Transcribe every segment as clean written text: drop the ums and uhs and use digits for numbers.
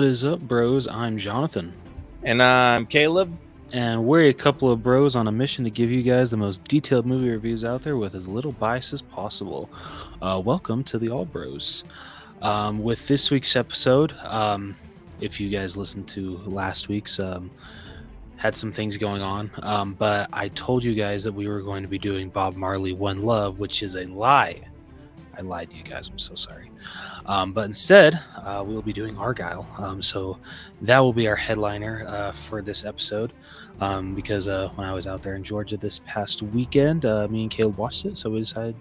What is up, bros? I'm Jonathan. And I'm Caleb. And we're a couple of bros on a mission to give you guys the most detailed movie reviews out there with as little bias as possible. Welcome to the All Bros. With this week's episode, if you guys listened to last week's, had some things going on, but I told you guys that we were going to be doing Bob Marley One Love, which is a lie. I lied to you guys. I'm so sorry. But instead, we'll be doing Argylle. So that will be our headliner for this episode. Because when I was out there in Georgia this past weekend, me and Caleb watched it. So we decided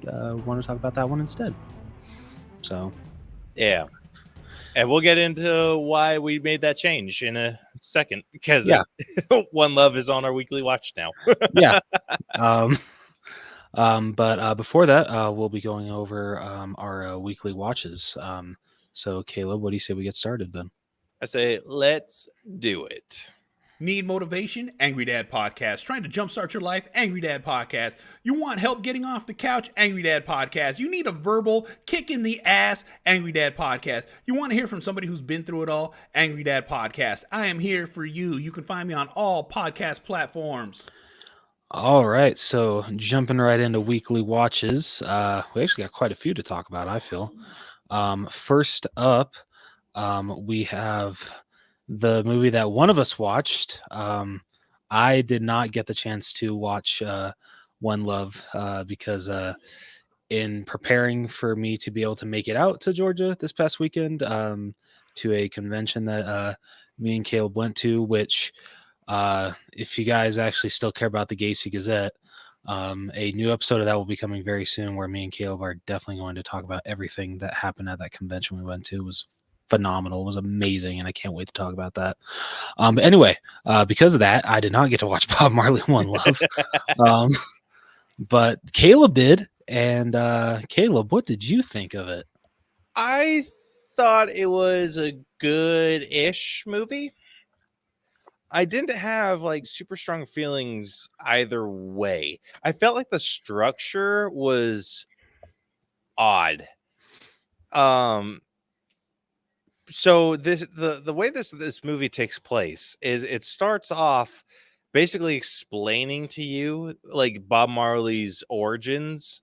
want to talk about that one instead. So, yeah. And we'll get into why we made that change in a second. Because One Love is on our weekly watch now. Yeah. But before that, we'll be going over our weekly watches. So, Caleb, what do you say we get started then? I say, let's do it. Need motivation? Angry Dad Podcast. Trying to jumpstart your life? Angry Dad Podcast. You want help getting off the couch? Angry Dad Podcast. You need a verbal kick in the ass? Angry Dad Podcast. You want to hear from somebody who's been through it all? Angry Dad Podcast. I am here for you. You can find me on all podcast platforms. All right, so jumping right into weekly watches, we actually got quite a few to talk about, I feel. First up, we have the movie that one of us watched. I did not get the chance to watch One Love because in preparing for me to be able to make it out to Georgia this past weekend to a convention that me and Caleb went to, which... if you guys actually still care about the Gacy Gazette, a new episode of that will be coming very soon where me and Caleb are definitely going to talk about everything that happened at that convention we went to. It was phenomenal. It was amazing, and I can't wait to talk about that. But anyway, because of that, I did not get to watch Bob Marley One Love. But Caleb did. And Caleb, what did you think of it? I thought it was a good-ish movie. I didn't have like super strong feelings either way. I felt like the structure was odd. So the way this movie takes place is it starts off basically explaining to you like Bob Marley's origins,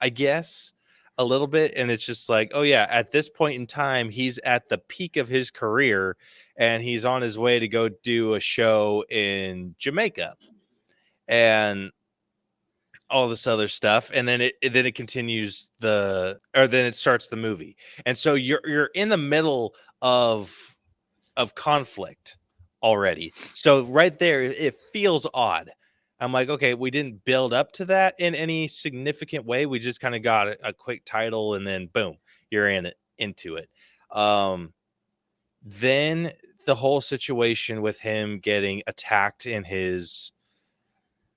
I guess, a little bit, and it's just like, oh yeah, at this point in time he's at the peak of his career and he's on his way to go do a show in Jamaica and all this other stuff, and then it continues then it starts the movie. And so you're in the middle of conflict already. So right there it feels odd. I'm like, okay, we didn't build up to that in any significant way. We just kind of got a quick title and then boom, you're into it. Then the whole situation with him getting attacked in his,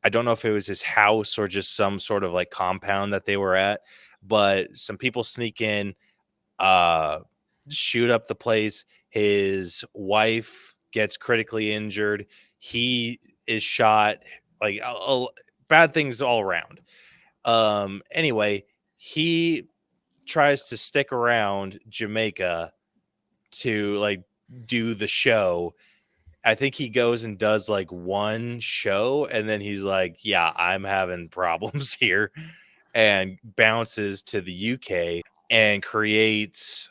I don't know if it was his house or just some sort of like compound that they were at, but some people sneak in, shoot up the place. His wife gets critically injured. He is shot. Like bad things all around. Anyway, he tries to stick around Jamaica to like do the show. I think he goes and does like one show and then he's like, yeah, I'm having problems here, and bounces to the UK and creates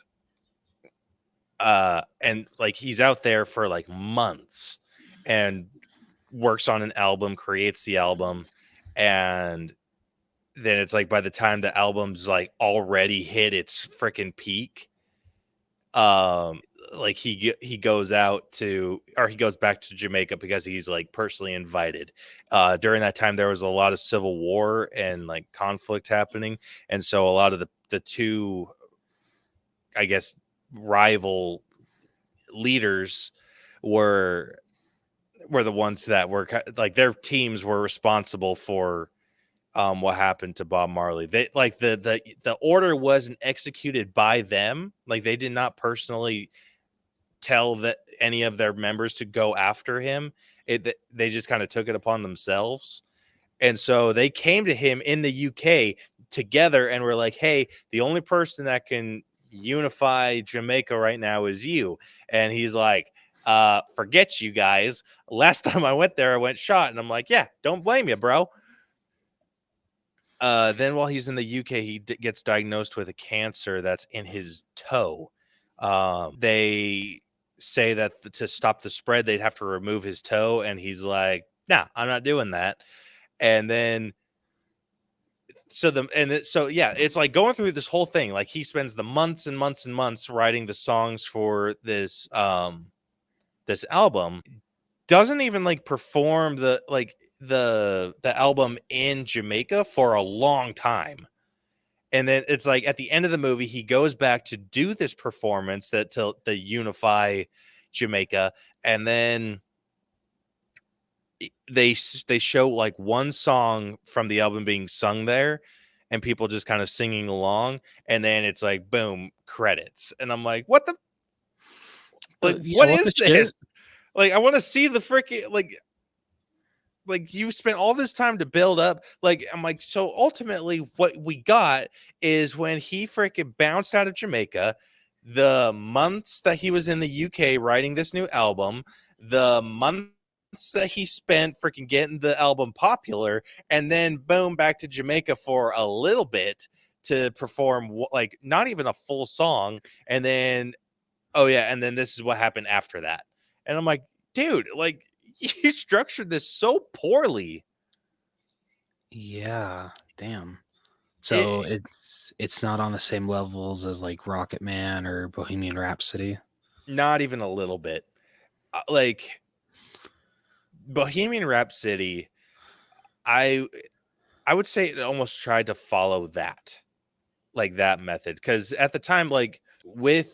and like he's out there for like months and works on an album, creates the album, and then it's like by the time the album's like already hit its freaking peak, like he goes out to, or he goes back to Jamaica because he's like personally invited. During that time there was a lot of civil war and like conflict happening, and so a lot of the two, I guess, rival leaders were the ones that were like, their teams were responsible for what happened to Bob Marley. They like the order wasn't executed by them. Like they did not personally tell that any of their members to go after him. They just kind of took it upon themselves. And so they came to him in the UK together and were like, hey, the only person that can, unify Jamaica right now is you. And he's like, forget you guys. Last time I went there, I went shot. And I'm like, yeah, don't blame you, bro. Then while he's in the UK, he gets diagnosed with a cancer that's in his toe. They say that to stop the spread, they'd have to remove his toe. And he's like, nah, I'm not doing that. And then it's like going through this whole thing. Like he spends the months and months and months writing the songs for this this album. Doesn't even like perform the album in Jamaica for a long time. And then it's like at the end of the movie, he goes back to do this performance to unify Jamaica, and then they show like one song from the album being sung there, and people just kind of singing along, and then it's like boom, credits, and I'm like, what the like what is this? Shit? Like I want to see the freaking like you spent all this time to build up. Like I'm like, so ultimately what we got is when he freaking bounced out of Jamaica, the months that he was in the UK writing this new album, the months that he spent freaking getting the album popular, and then boom, back to Jamaica for a little bit to perform like not even a full song, and then and then this is what happened after that. And I'm like, dude, like you structured this so poorly. Yeah, damn. So it's not on the same levels as like Rocket Man or Bohemian Rhapsody. Not even a little bit. Like Bohemian Rhapsody, I would say it almost tried to follow that, like that method, because at the time, like with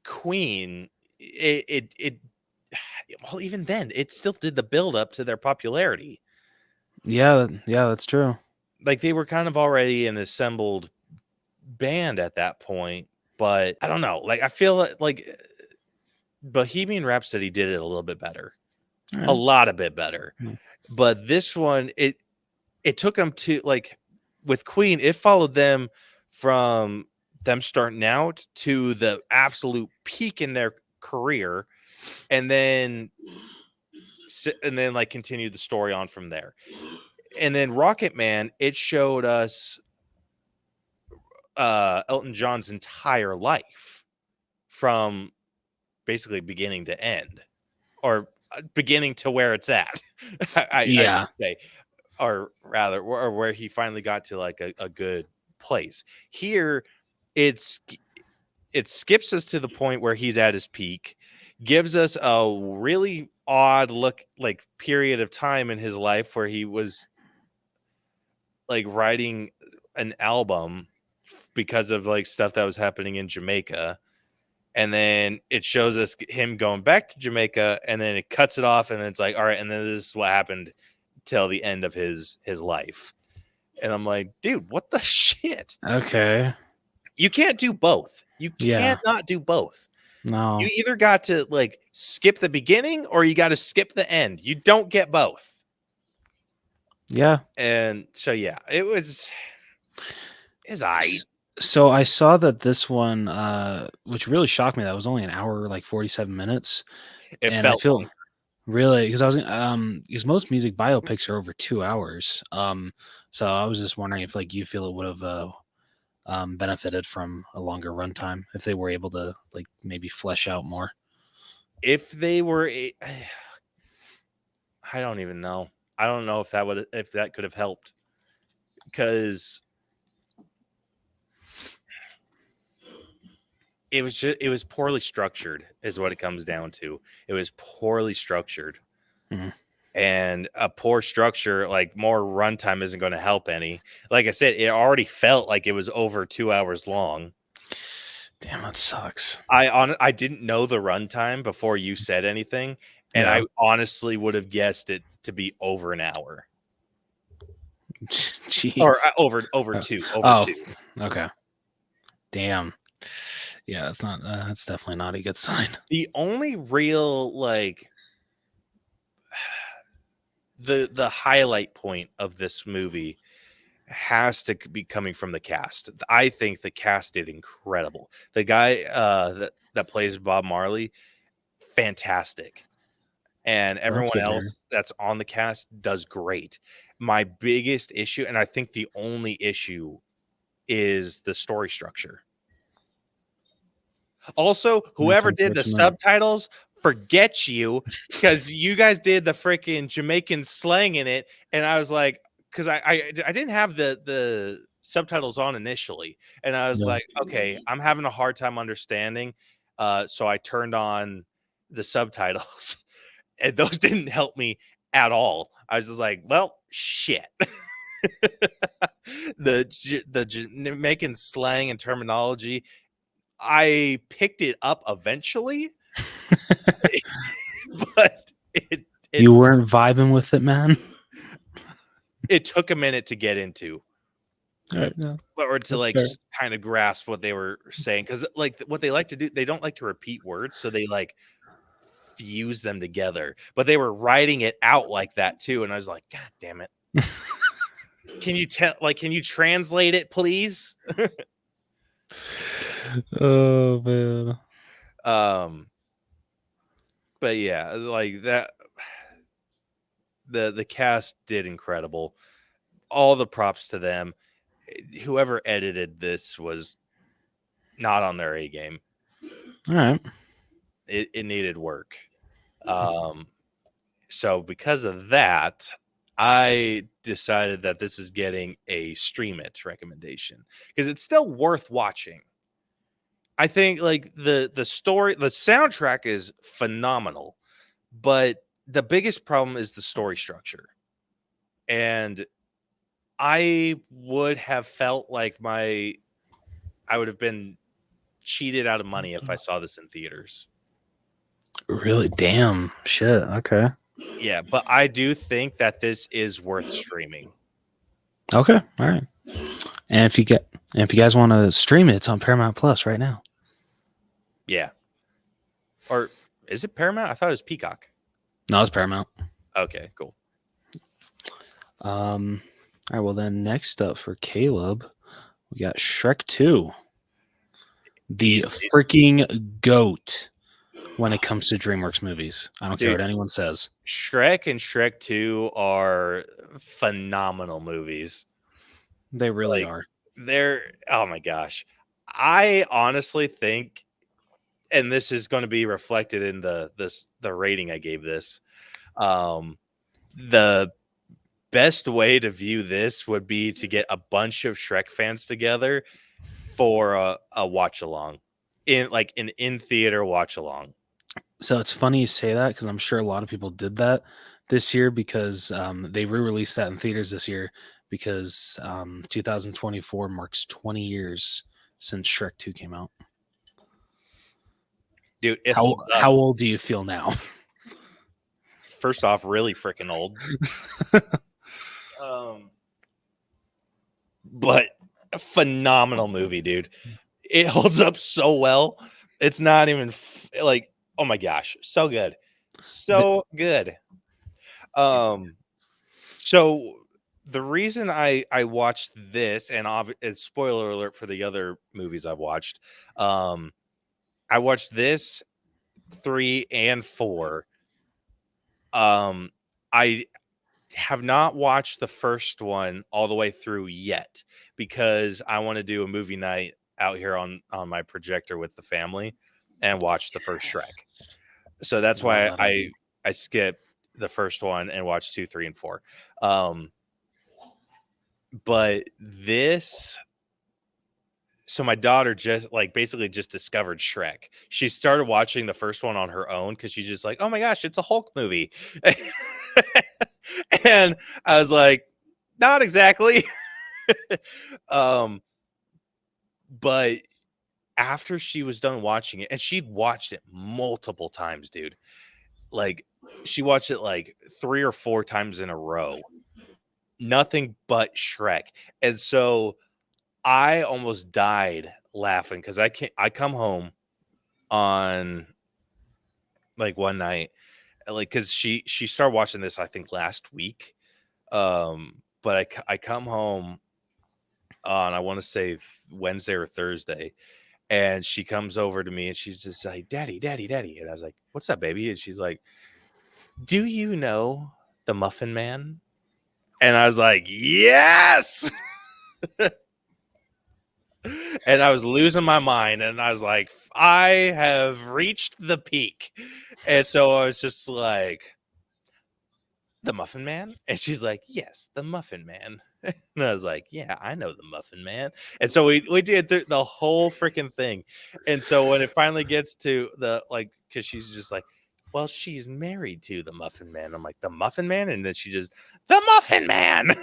Queen, it well, even then, it still did the build up to their popularity. Yeah, that's true. Like they were kind of already an assembled band at that point, but I don't know. Like I feel like Bohemian Rhapsody did it a little bit better, a lot a bit better. But this one, it took them to like with Queen, it followed them from them starting out to the absolute peak in their career, and then like continued the story on from there. And then Rocket Man, it showed us Elton John's entire life from basically beginning to end, or beginning to where it's at. I should say, or rather, or where he finally got to like a good place. Here, it skips us to the point where he's at his peak, gives us a really odd like period of time in his life where he was like writing an album because of like stuff that was happening in Jamaica. And then it shows us him going back to Jamaica, and then it cuts it off, and then it's like, all right, and then this is what happened till the end of his life. And I'm like, dude, what the shit? Okay. You can't do both. You can't not do both. No. You either got to like skip the beginning or you got to skip the end. You don't get both. Yeah. And so it's So I saw that this one, which really shocked me, that was only an hour, like 47 minutes. And I feel really, because because most music biopics are over 2 hours. So I was just wondering if like you feel it would have benefited from a longer runtime if they were able to like maybe flesh out more. If they were, I don't even know. I don't know if that could have helped, because it was poorly structured is what it comes down to. It was poorly structured. Mm-hmm. And a poor structure, like more runtime isn't going to help any. Like I said, it already felt like it was over 2 hours long. Damn, that sucks. I didn't know the runtime before you said anything, and I honestly would have guessed it to be over an hour. Jeez. Or over two. Okay. Damn. Yeah, that's definitely not a good sign. The only real like the highlight point of this movie has to be coming from the cast. I think the cast did incredible. The guy that plays Bob Marley, fantastic. And Well, that's everyone good to hear. else that's on the cast does great. My biggest issue, and I think the only issue, is the story structure. Also, That's whoever did the unfortunate. subtitles, forget you, because you guys did the freaking Jamaican slang in it, and I was like, because I didn't have the subtitles on initially, and I was Yeah. like, okay, I'm having a hard time understanding, so I turned on the subtitles, and those didn't help me at all. I was just like, well, shit. The Jamaican slang and terminology, I picked it up eventually, but You weren't vibing with it, man. it took a minute to get into, All right, no, or to that's like fair. kind of grasp what they were saying, because like what they like to do, they don't like to repeat words, so they like fuse them together. But they were writing it out like that too, and I was like, God damn it! Can you translate it, please? Oh man. But yeah, like that. The cast did incredible. All the props to them. Whoever edited this was not on their A game. All right. It needed work. So because of that, I decided that this is getting a stream it recommendation, because it's still worth watching. I think like the soundtrack is phenomenal, but the biggest problem is the story structure. And I would have felt like I would have been cheated out of money if I saw this in theaters. Really? Damn. Shit. Okay. Yeah, but I do think that this is worth streaming. Okay. All right. And if you guys want to stream it, it's on Paramount Plus right now. Yeah. Or is it Paramount? I thought it was Peacock. No, it's Paramount. Okay, cool. All right. Well, then next up for Caleb, we got Shrek 2, the Easily. freaking GOAT when it comes to DreamWorks movies. I don't care Dude. what anyone says. Shrek and Shrek 2 are phenomenal movies. They really Like, are. oh my gosh. I honestly think, and this is going to be reflected in the rating I gave this. The best way to view this would be to get a bunch of Shrek fans together for a watch along, an in theater watch along. So it's funny you say that, because I'm sure a lot of people did that this year, because they re-released that in theaters this year, because 2024 marks 20 years since Shrek 2 came out. Dude, How old do you feel now? First off, really freaking old. But a phenomenal movie, dude. It holds up so well. It's not even like, oh my gosh, so good. So good. So the reason I watched this, and it's spoiler alert for the other movies I've watched. I watched this 3 and 4. I have not watched the first one all the way through yet, because I want to do a movie night out here on my projector with the family and watch the first Shrek. So that's why I skipped the first one and watched 2, 3, and 4. But this, so my daughter basically just discovered Shrek. She started watching the first one on her own because she's just like, oh my gosh, it's a Hulk movie. And I was like, not exactly. But after she was done watching it, and she'd watched it multiple times, dude. Like, she watched it like 3 or 4 times in a row. Nothing but Shrek. And so I almost died laughing, because I come home on like one night, like, because she started watching this I think last week. But I come home on, I want to say Wednesday or Thursday. And she comes over to me and she's just like, Daddy, Daddy, Daddy. And I was like, what's up, baby? And she's like, do you know the Muffin Man? And I was like, yes. And I was losing my mind. And I was like, I have reached the peak. And so I was just like, the Muffin Man? And she's like, yes, the Muffin Man. And I was like, yeah, I know the Muffin Man. And so we did the whole freaking thing. And so when it finally gets to the, like, because she's just like, well, she's married to the Muffin Man. I'm like, the Muffin Man? And then she just, the Muffin Man.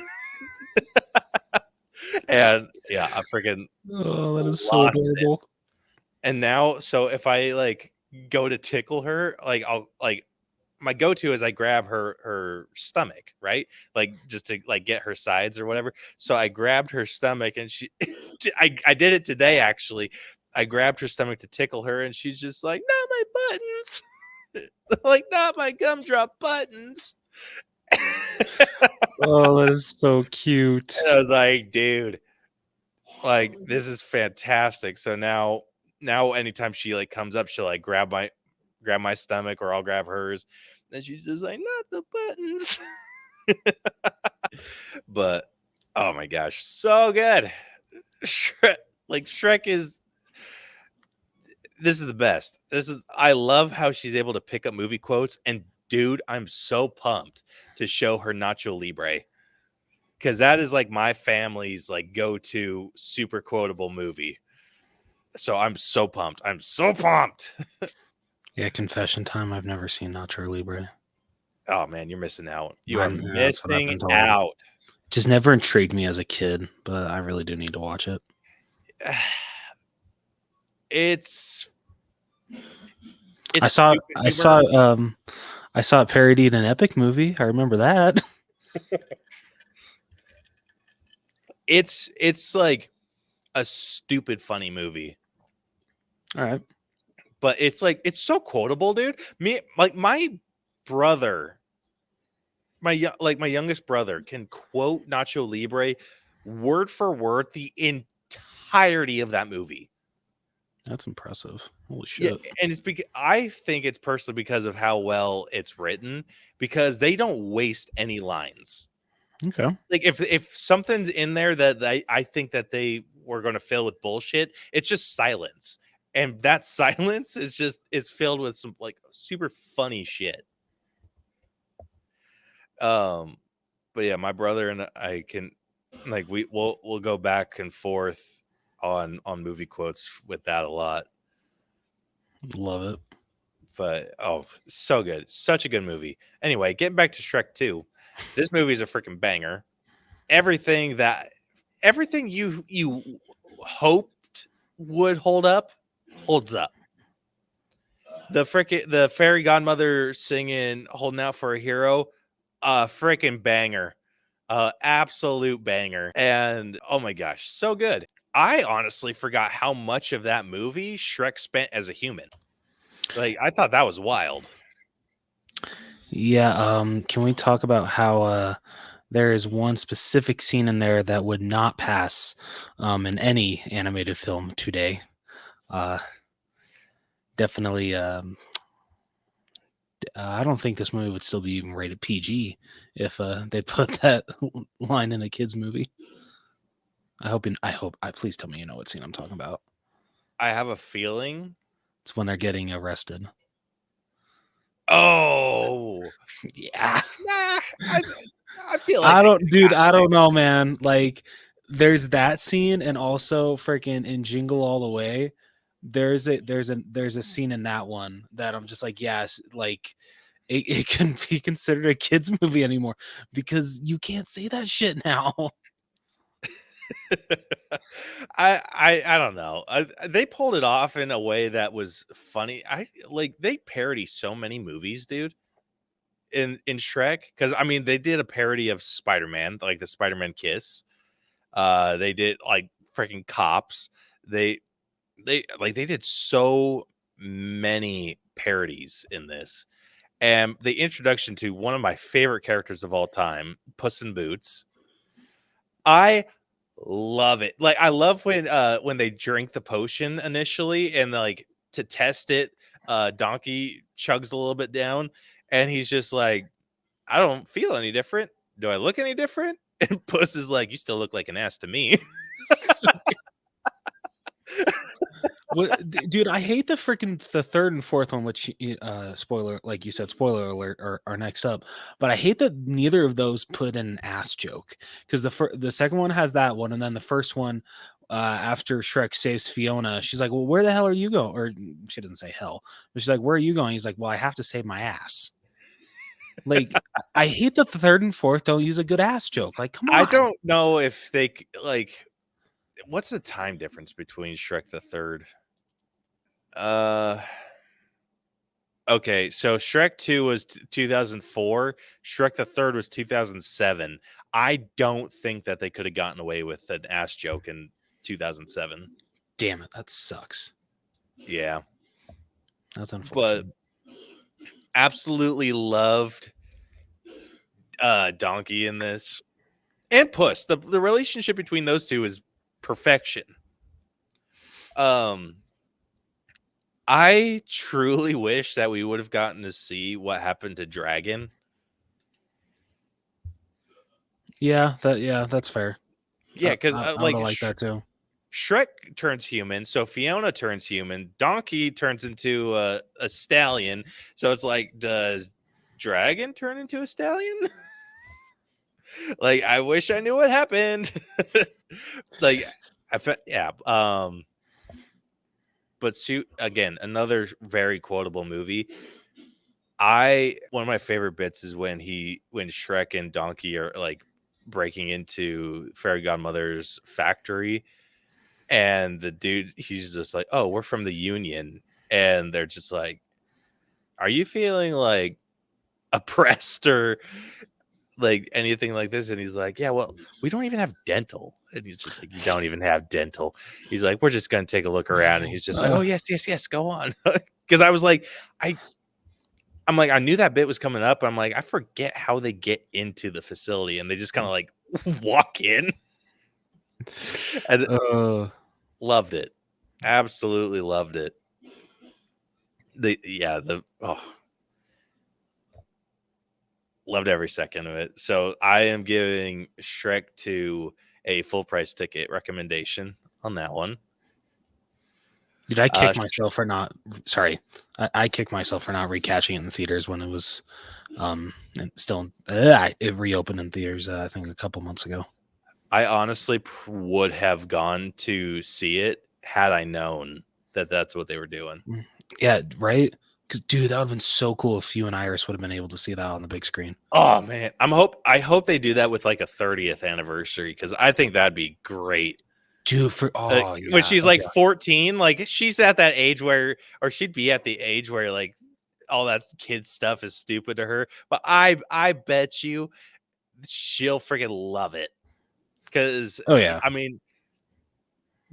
And yeah, I freaking Oh, that is so lost it. adorable. And now, so if I like go to tickle her, like I'll like, my go-to is I grab her stomach, right? Like just to like get her sides or whatever. So I grabbed her stomach and she I did it today actually. I grabbed her stomach to tickle her and she's just like, not my buttons. Like, not my gumdrop buttons. Oh, that is so cute. And I was like, dude, like this is fantastic. So now anytime she like comes up, she'll like grab my stomach or I'll grab hers. And she's just like, not the buttons. But oh my gosh, so good. Shrek is, this is the best. I love how she's able to pick up movie quotes. And dude, I'm so pumped to show her Nacho Libre, because that is like my family's like go-to super quotable movie. So I'm so pumped. Yeah, confession time. I've never seen Nacho Libre. Oh man, you're missing out. You are Yeah, that's what I've been missing told. out. Just never intrigued me as a kid, but I really do need to watch it. It's I saw it parodied in an Epic movie. I remember that. It's like a stupid funny movie. All right. But it's like, it's so quotable, dude. My brother, my youngest brother can quote Nacho Libre word for word the entirety of that movie. That's impressive. Holy shit. Yeah, and it's because I think it's personally because of how well it's written, because they don't waste any lines. Okay. Like if something's in there that I think that they were going to fill with bullshit, it's just silence. And that silence is filled with some like super funny shit. But yeah, my brother and I can like we'll go back and forth on movie quotes with that a lot. Love it. But oh, so good. Such a good movie. Anyway, getting back to Shrek 2. This movie is a freaking banger. Everything you hoped would hold up holds up. The fairy godmother singing "Holding Out for a Hero," freaking banger, absolute banger. And oh my gosh, so good. I honestly forgot how much of that movie Shrek spent as a human. Like, I thought that was wild. Yeah, can we talk about how there is one specific scene in there that would not pass in any animated film today? Definitely, I don't think this movie would still be even rated PG if they put that line in a kid's movie. Please tell me you know what scene I'm talking about. I have a feeling it's when they're getting arrested. Oh, yeah. I feel like I don't know, man. Like, there's that scene, and also freaking in Jingle All the Way, there's a scene in that one that I'm just like, yes, like it couldn't be considered a kids movie anymore because you can't say that shit now. I don't know. They pulled it off in a way that was funny. They parody so many movies, dude. In Shrek, because I mean they did a parody of Spider-Man, like the Spider-Man kiss. They did like freaking Cops. They did so many parodies in this, and the introduction to one of my favorite characters of all time, Puss in Boots. I Love it. Like I love when they drink the potion initially and like to test it, Donkey chugs a little bit down and he's just like, I don't feel any different. Do I look any different? And Puss is like, you still look like an ass to me. Dude, I hate the third and fourth one, which spoiler, like you said, spoiler alert, are next up. But I hate that neither of those put in an ass joke, because the second one has that one, and then the first one, after Shrek saves Fiona, she's like, "Well, where the hell are you going?" Or she doesn't say hell, but she's like, "Where are you going?" He's like, "Well, I have to save my ass." Like, I hate that the third and fourth don't use a good ass joke. Like, come on. I don't know if they like. What's the time difference between Shrek the Third? Okay, so Shrek 2 was 2004, Shrek the Third was 2007. I don't think that they could have gotten away with an ass joke in 2007. Damn it, that sucks. Yeah. That's unfortunate. But absolutely loved Donkey in this. And Puss. The relationship between those two is perfection. I truly wish that we would have gotten to see what happened to Dragon. Yeah, that's fair. Yeah, because I like like that too. Shrek turns human, so Fiona turns human. Donkey turns into a stallion. So it's like, does Dragon turn into a stallion? Like, I wish I knew what happened. Like, yeah. But again, another very quotable movie. One of my favorite bits is when Shrek and Donkey are like breaking into Fairy Godmother's factory, and the dude, he's just like, "Oh, we're from the Union," and they're just like, "Are you feeling like oppressed or like anything like this?" And he's like, "Yeah, well, we don't even have dental." And he's just like, "You don't even have dental." He's like, "We're just gonna take a look around," and he's just like, "Oh yes, go on." Because I was like, I'm like, I knew that bit was coming up. I'm like, I forget how they get into the facility, and they just kind of like walk in. And loved it, absolutely loved it. Loved every second of it. So I am giving Shrek 2 a full price ticket recommendation on that one. Dude, I kicked myself for not. Sorry, I kicked myself for not recatching it in the theaters when it was, and still, it reopened in theaters. I think a couple months ago. I honestly would have gone to see it had I known that that's what they were doing. Yeah, right. Because dude, that would have been so cool if you and Iris would have been able to see that on the big screen. Oh man, I hope they do that with like a 30th anniversary, because I think that'd be great. Dude, when she's like 14, like she's at that age where, or she'd be at the age where like all that kid stuff is stupid to her. But I bet you she'll freaking love it. Because I mean,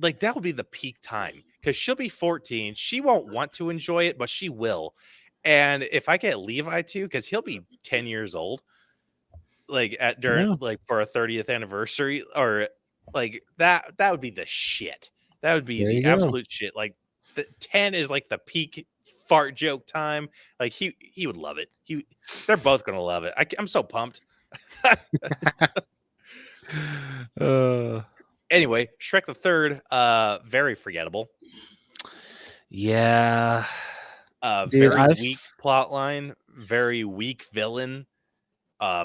like that will be the peak time, because she'll be 14. She won't want to enjoy it, but she will. And if I get Levi too, because he'll be 10 years old, like like for a 30th anniversary, or like that would be the shit. That would be the absolute shit. Like the 10 is like the peak fart joke time. Like he would love it. They're both gonna love it. I'm so pumped. Anyway, Shrek the Third, very forgettable. Yeah. Dude, very weak plot line, very weak villain,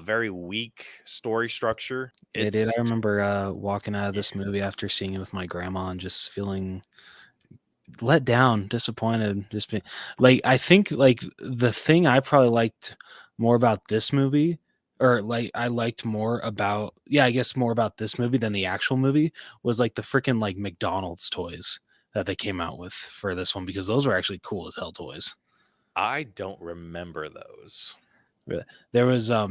very weak story structure. I remember walking out of this movie after seeing it with my grandma and just feeling let down, disappointed. Just being like, I think like the thing I probably liked more about this movie, or like I liked more about, I guess more about this movie than the actual movie, was like the freaking like McDonald's toys that they came out with for this one, because those were actually cool as hell toys. I don't remember those. There was I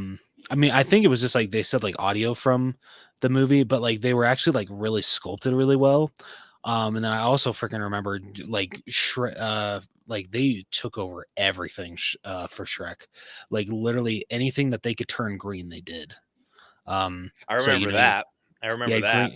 mean, I think it was just like they said like audio from the movie, but like they were actually like really sculpted really well. And then I also freaking remember like like they took over everything for Shrek. Like literally anything that they could turn green, they did. I remember that. I remember that.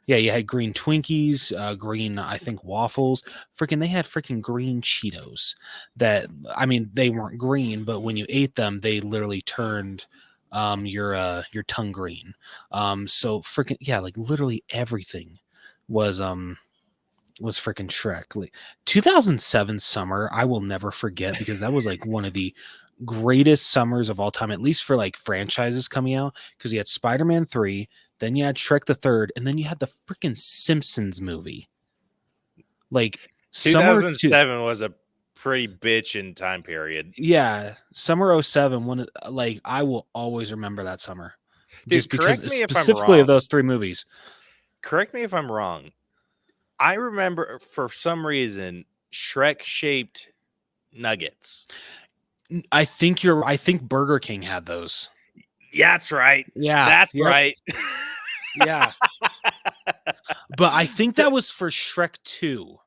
Yeah, you had green Twinkies, green, I think, waffles. They had freaking green Cheetos that, I mean, they weren't green, but when you ate them, they literally turned your tongue green. So freaking, yeah, like literally everything was freaking Shrek. Like 2007 summer, I will never forget because that was like one of the greatest summers of all time, at least for like franchises coming out. Because you had Spider-Man 3, then you had Shrek the Third, and then you had the freaking Simpsons movie. Like summer 2007 was a pretty bitchin' time period. yeah, summer 07. One like I will always remember that summer, Dude, just because correct me if I'm specifically of wrong. those three movies. Correct me if I'm wrong. I remember for some reason Shrek-shaped nuggets. I think Burger King had those. Yeah, that's right. Yeah, That's yep. right. Yeah. But I think that was for Shrek 2.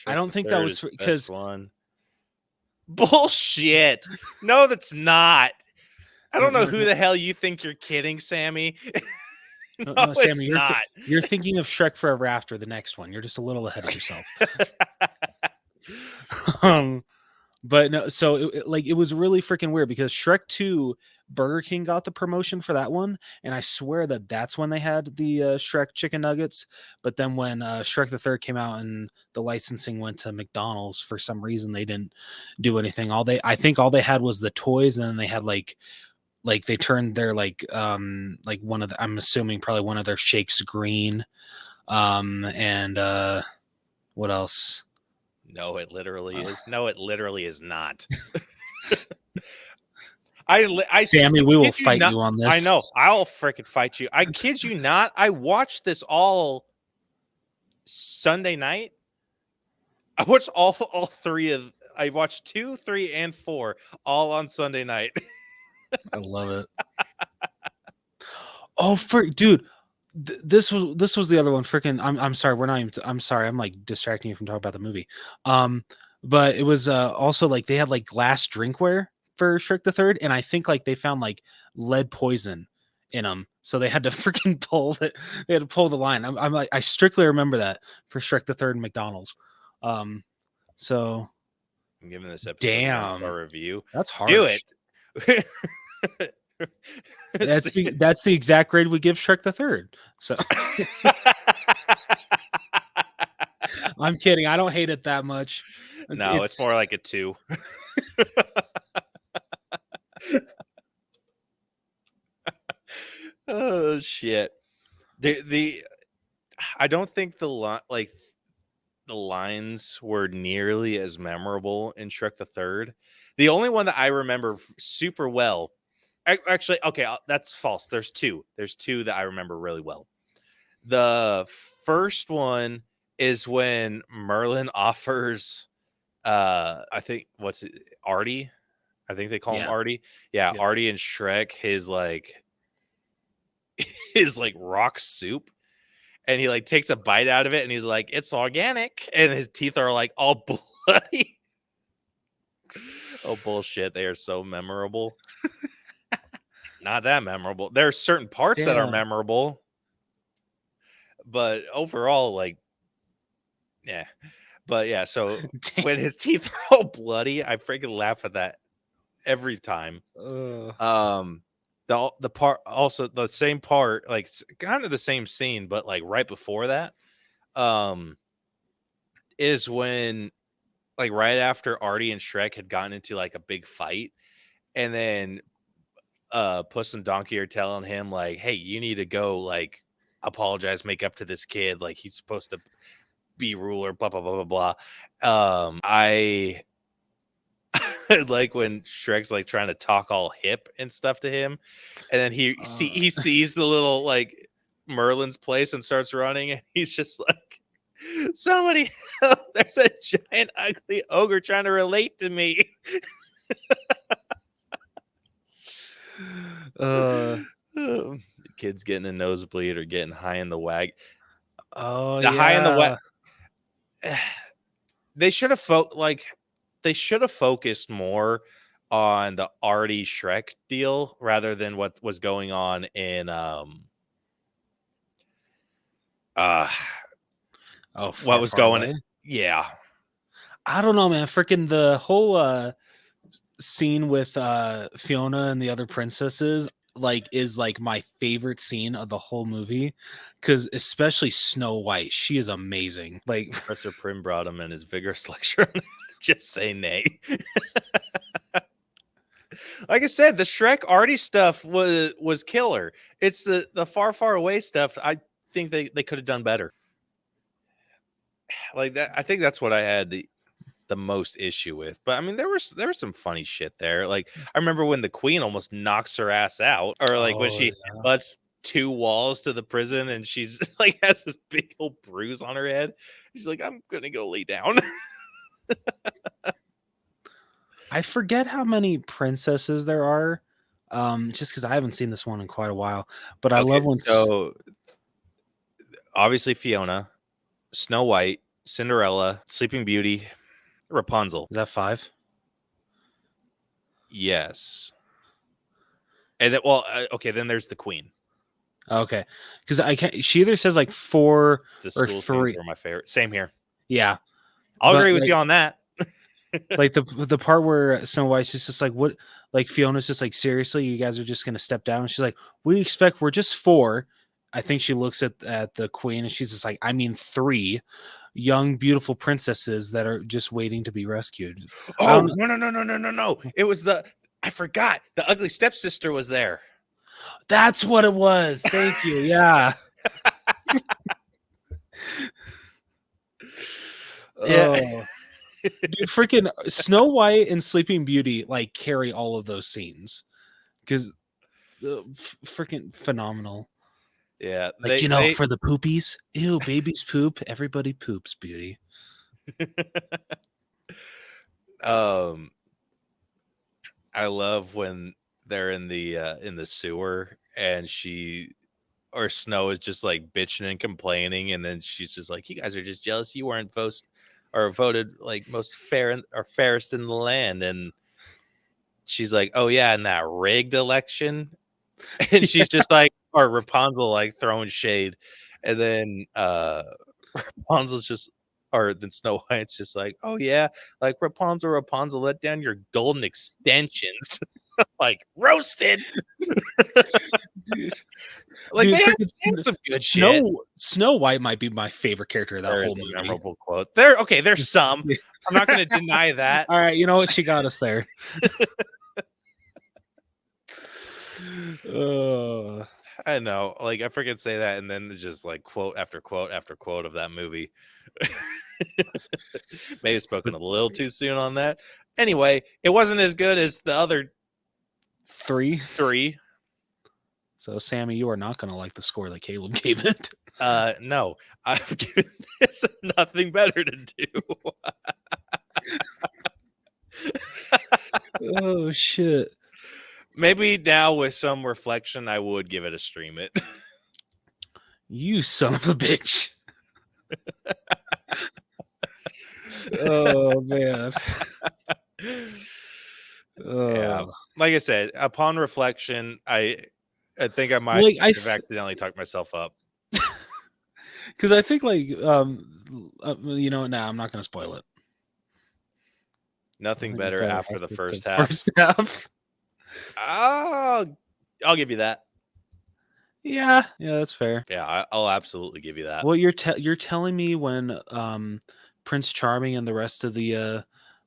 I don't think that was because one. Bullshit. No, that's not. I don't know who the hell you think you're kidding, Sammy. No, Sammy, it's not. You're thinking of Shrek Forever After, the next one. You're just a little ahead of yourself. But no, so it was really freaking weird because Shrek 2, Burger King got the promotion for that one, and I swear that's when they had the Shrek chicken nuggets. But then when Shrek the Third came out and the licensing went to McDonald's, for some reason they didn't do anything. I think all they had was the toys, and then they had like they turned their like one of the, I'm assuming probably one of their shakes green, and what else? No, it literally is. No, it literally is not. Sammy, we will fight you on this. I know. I'll freaking fight you. I kid you not. I watched this all Sunday night. I watched all three of. I watched 2, 3, and 4 all on Sunday night. I love it. Oh, dude. This was the other one. Freaking, I'm sorry. We're not even. I'm sorry. I'm like distracting you from talking about the movie. But it was also like they had like glass drinkware for Shrek the Third, and I think like they found like lead poison in them, so they had to freaking pull it. They had to pull the line. I'm like, I strictly remember that for Shrek the Third and McDonald's. So I'm giving this episode a damn review. That's harsh. Do it. That's the exact grade we give Shrek the Third. So I'm kidding. I don't hate it that much. No, it's more like a 2. Oh shit. I don't think the lines were nearly as memorable in Shrek the Third. The only one that I remember super well, actually, okay, that's false. There's 2. There's 2 that I remember really well. The first one is when Merlin offers, I think Artie. I think they call him Artie. Yeah, Artie and Shrek his rock soup, and he like takes a bite out of it, and he's like, "It's organic," and his teeth are like all bloody. Oh bullshit! They are so memorable. Not that memorable. There are certain parts that are memorable, but overall, like, yeah. But yeah, so when his teeth are all bloody, I freaking laugh at that every time. The part, also the same part, like it's kind of the same scene, but like right before that, is when like right after Artie and Shrek had gotten into like a big fight, and then Puss and Donkey are telling him like, "Hey, you need to go like apologize, make up to this kid. Like he's supposed to be ruler." Blah blah blah blah blah. I like when Shrek's like trying to talk all hip and stuff to him, and then he sees the little like Merlin's place and starts running, and he's just like, "Somebody help, there's a giant ugly ogre trying to relate to me." The kids getting a nosebleed or getting high in the wag. Oh, the high in the wet. They should have focused more on the Artie Shrek deal rather than what was going on in Oh, what was far going? away? Yeah, I don't know, man. Freaking the whole scene with Fiona and the other princesses is like my favorite scene of the whole movie, because especially Snow White, she is amazing. Like, Professor Prim brought him in his vigorous lecture on just say nay. Like I said, the Shrek arty stuff was killer. It's the far away stuff. I think they could have done better. Like that, I think that's what I had the most issue with. But I mean, there was some funny shit there. Like I remember when the queen almost knocks her ass out, or like when she lets 2 walls to the prison and she's like has this big old bruise on her head. She's like, I'm gonna go lay down. I forget how many princesses there are, just because I haven't seen this one in quite a while. But I love when so obviously Fiona, Snow White, Cinderella, Sleeping Beauty, Rapunzel. Is that 5? Yes. And then, okay, then there's the queen. Okay, because I can't. She either says like 4 The or school 3. scenes were my favorite. Same here. Yeah, I'll but, agree with like, you on that. like the part where Snow White's just like, what? Like Fiona's just like, seriously, you guys are just gonna step down? And she's like, what do you expect? We're just 4. I think she looks at the queen and she's just like, I mean 3 young, beautiful princesses that are just waiting to be rescued. Oh, no. It was I forgot. The ugly stepsister was there. That's what it was. Thank you. Yeah. Yeah. Dude, freaking Snow White and Sleeping Beauty like carry all of those scenes, because freaking phenomenal. Yeah. Like, for the poopies, ew, babies poop. Everybody poops, Beauty. I love when they're in the sewer and Snow is just like bitching and complaining, and then she's just like, you guys are just jealous you weren't voted like most fair or fairest in the land. And she's like, oh yeah, in that rigged election. And she's just like, or Rapunzel like throwing shade, and then Rapunzel's just, or then Snow White's just like, oh yeah, like Rapunzel, let down your golden extensions. Like roasted. Dude. Like Dude, they had some good shit. Snow White might be my favorite character of that There whole is a movie. memorable quote. There's some. I'm not going to deny that. All right, you know what? She got us there. I know. Like I freaking say that, and then just like quote after quote after quote of that movie. May have spoken a little too soon on that. Anyway, it wasn't as good as the other 3. So, Sammy, you are not going to like the score that Caleb gave it. No, I've given this nothing better to do. Oh, shit. Maybe now with some reflection, I would give it a stream it. You son of a bitch. Oh, man. Yeah. Like I said, upon reflection, I think I might have accidentally talked myself up. Because I think I'm not going to spoil it. Nothing better after the first half. I'll give you that. Yeah, that's fair. Yeah, I'll absolutely give you that. Well, you're telling me when Prince Charming and the rest of the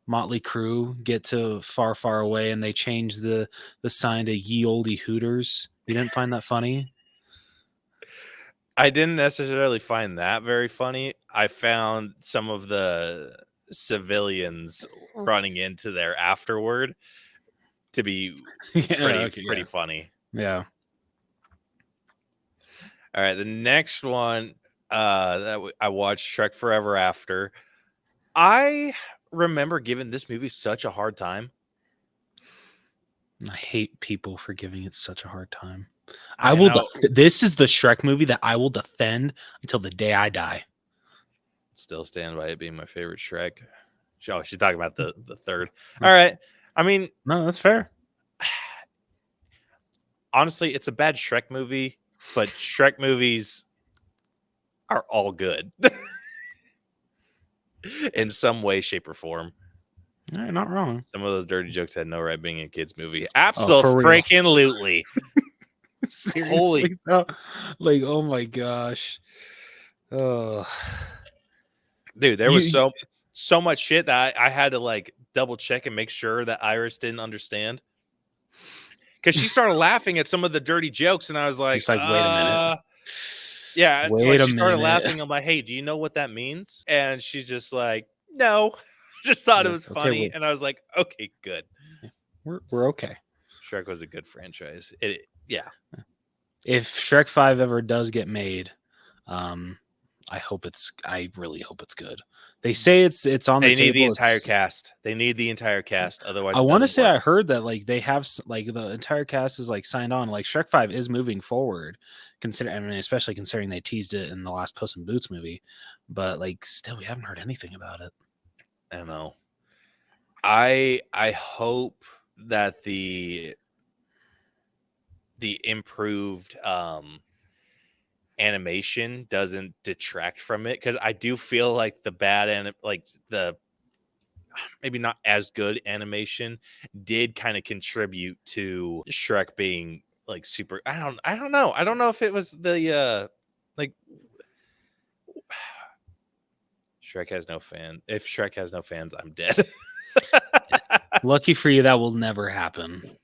Motley Crew get to far, far away and they change the sign to Ye Olde Hooters, you didn't find that funny? I didn't necessarily find that very funny. I found some of the civilians running into there afterward to be pretty funny. Yeah. All right, the next one that I watched, Shrek Forever After. I remember giving this movie such a hard time. I hate people for giving it such a hard time. I will. This is the Shrek movie that I will defend until the day I die. Still stand by it being my favorite Shrek. Oh, she's talking about the third. All right. I mean, no, that's fair. Honestly, it's a bad Shrek movie, but Shrek movies are all good in some way, shape, or form. You're not wrong. Some of those dirty jokes had no right being a kids movie. For real. Absolutely. Seriously, no. Like, oh my gosh. Oh, dude, there was so much shit that I had to like double check and make sure that Iris didn't understand. Because she started laughing at some of the dirty jokes, and I was like, wait a minute. Yeah, wait a she started minute. laughing. I'm like, hey, do you know what that means? And she's just like, no. Just thought it was funny. And I was like, okay, good. We're okay. Shrek was a good franchise. Yeah. If Shrek 5 ever does get made, I really hope it's good. They say it's on the table. They need the entire cast. They need the entire cast. Otherwise, I want to say I heard that like they have like the entire cast is like signed on. Like Shrek 5 is moving forward. Especially considering they teased it in the last Puss in Boots movie, but like still we haven't heard anything about it. I don't know. I hope that the improved animation doesn't detract from it, because I do feel like the bad the maybe not as good animation did kind of contribute to Shrek being like super. I don't know. I don't know if it was the like Shrek has no fan. If Shrek has no fans, I'm dead. Lucky for you, that will never happen.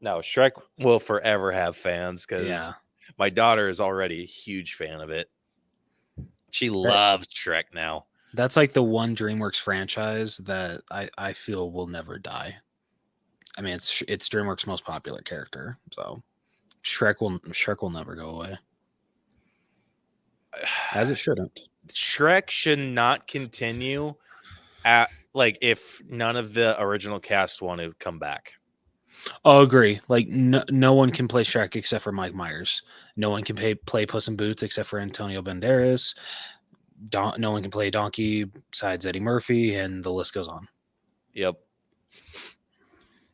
No, Shrek will forever have fans, because my daughter is already a huge fan of it. She loves Shrek now. That's like the one DreamWorks franchise that I feel will never die. I mean, it's DreamWorks' most popular character, so Shrek will never go away, as it shouldn't. Shrek should not continue at if none of the original cast want to come back. I'll agree. Like no one can play Shrek except for Mike Myers. No one can play Puss in Boots except for Antonio Banderas. No one can play Donkey besides Eddie Murphy, and the list goes on. Yep.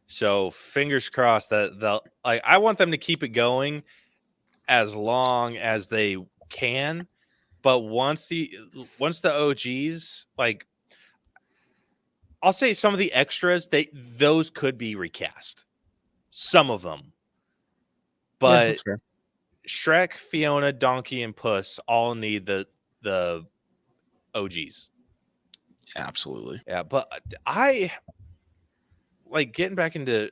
So fingers crossed that I want them to keep it going as long as they can. But once the OGs, like, I'll say some of the extras, those could be recast. Some of them. But yeah, Shrek, Fiona, Donkey, and Puss all need the OGs. Absolutely. Yeah, but I like getting back into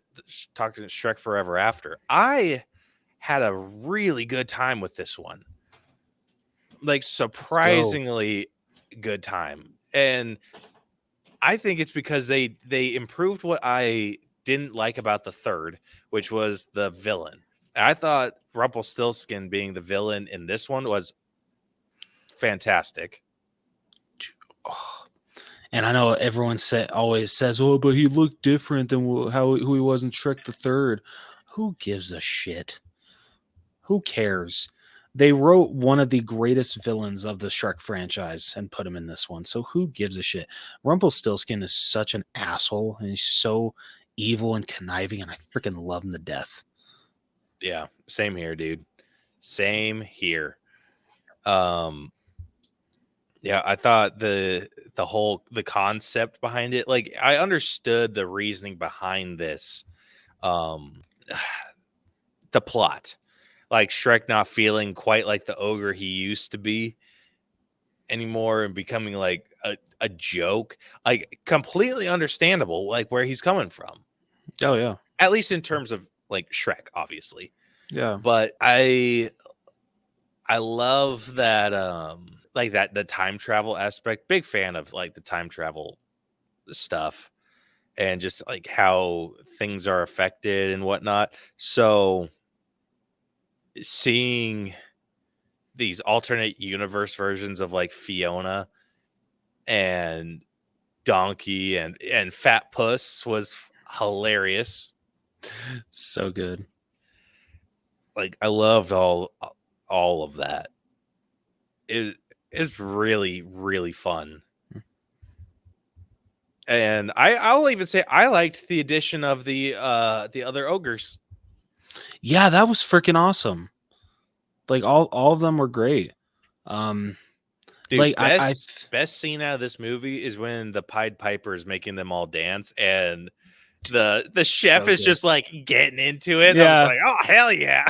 talking Shrek Forever After. I had a really good time with this one. Like surprisingly good time. And I think it's because they improved what I didn't like about the third, which was the villain. I thought Rumpelstiltskin being the villain in this one was fantastic. Oh. And I know everyone always says, "Oh, but he looked different than who he was in Shrek the Third." Who gives a shit? Who cares? They wrote one of the greatest villains of the Shrek franchise and put him in this one. So who gives a shit? Rumpelstiltskin is such an asshole, and he's so evil and conniving, and I freaking love him to death. Yeah, same here, dude. Same here. Yeah, I thought the concept behind it, like I understood the reasoning behind this. The plot. Like Shrek not feeling quite like the ogre he used to be anymore and becoming like a joke, like completely understandable, like where he's coming from. Oh yeah. At least in terms of like Shrek, obviously. Yeah. But I love that like that the time travel aspect. Big fan of like the time travel stuff and just like how things are affected and whatnot. So seeing these alternate universe versions of like Fiona and Donkey and Fat Puss was hilarious. So good. Like I loved all of that. It is really, really fun. And I'll even say I liked the addition of the other ogres. Yeah, that was freaking awesome. Like all of them were great. Dude, Like best scene out of this movie is when the Pied Piper is making them all dance, and the chef So is good. just like getting into it. Yeah. I was like, oh hell yeah!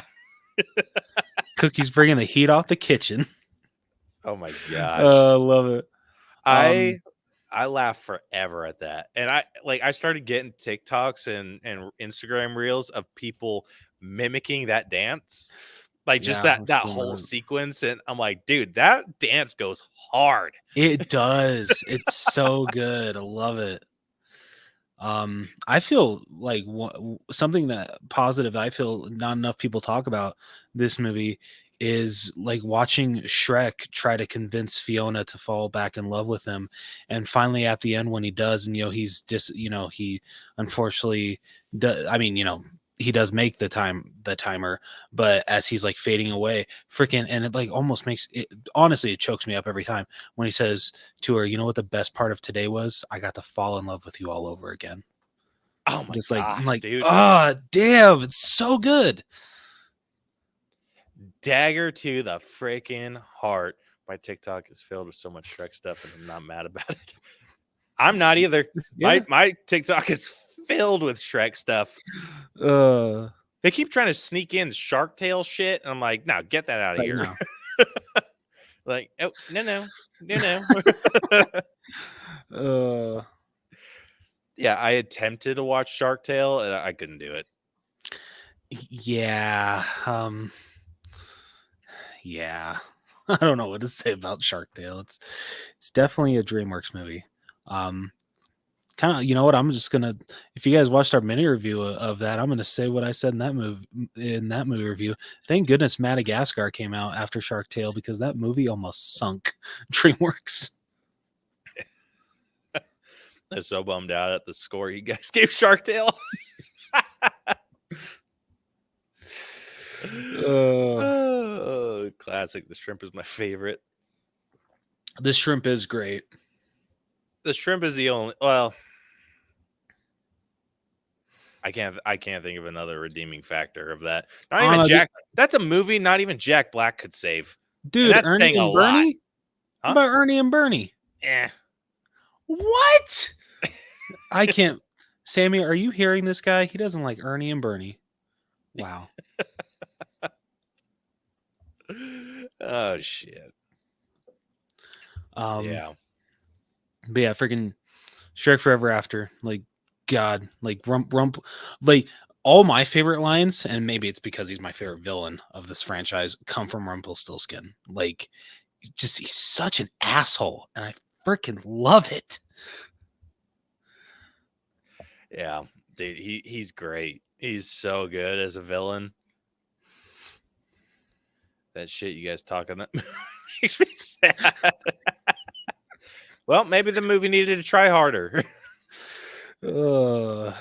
Cookie's bringing the heat off the kitchen. Oh my gosh, I love it. I laugh forever at that, and I started getting TikToks and Instagram reels of people mimicking that dance, like just Yeah, that whole sequence, and I'm like, dude, that dance goes hard. It does. It's so good. I love it. I feel like something that positive I feel not enough people talk about this movie is like watching Shrek try to convince Fiona to fall back in love with him, and finally at the end when he does, and he unfortunately I mean, he does make the timer, but as he's like fading away, freaking, and it like almost makes it, honestly, it chokes me up every time when he says to her, you know what the best part of today was? I got to fall in love with you all over again. Oh my Just gosh, I'm like, dude. oh damn, it's so good. Dagger to the freaking heart. My TikTok is filled with so much Shrek stuff, and I'm not mad about it. I'm not either. Yeah. My TikTok is filled with Shrek stuff. They keep trying to sneak in Shark Tale shit, and I'm like, no, get that out of here. No. Like, oh no. Yeah, I attempted to watch Shark Tale, and I couldn't do it. Yeah. Yeah. I don't know what to say about Shark Tale. It's definitely a DreamWorks movie. Kind of, you know what? I'm just gonna. If you guys watched our mini review of that, I'm gonna say what I said in that movie review. Thank goodness Madagascar came out after Shark Tale, because that movie almost sunk DreamWorks. I'm so bummed out at the score you guys gave Shark Tale. Classic. The shrimp is my favorite. The shrimp is great. The shrimp is the only. Well, I can't think of another redeeming factor of that. Not even Jack. That's a movie not even Jack Black could save. Dude, Ernie and Bernie? Huh? How about Ernie and Bernie? What? I can't. Sammy, are you hearing this guy? He doesn't like Ernie and Bernie. Wow. Oh shit. Yeah. But yeah, freaking Shrek Forever After. Like, God, like rump, like all my favorite lines, and maybe it's because he's my favorite villain of this franchise, come from Rumpelstiltskin. Like, just he's such an asshole, and I freaking love it. Yeah, dude, he's great. He's so good as a villain. That shit you guys talking that makes me sad. Well, maybe the movie needed to try harder. Right,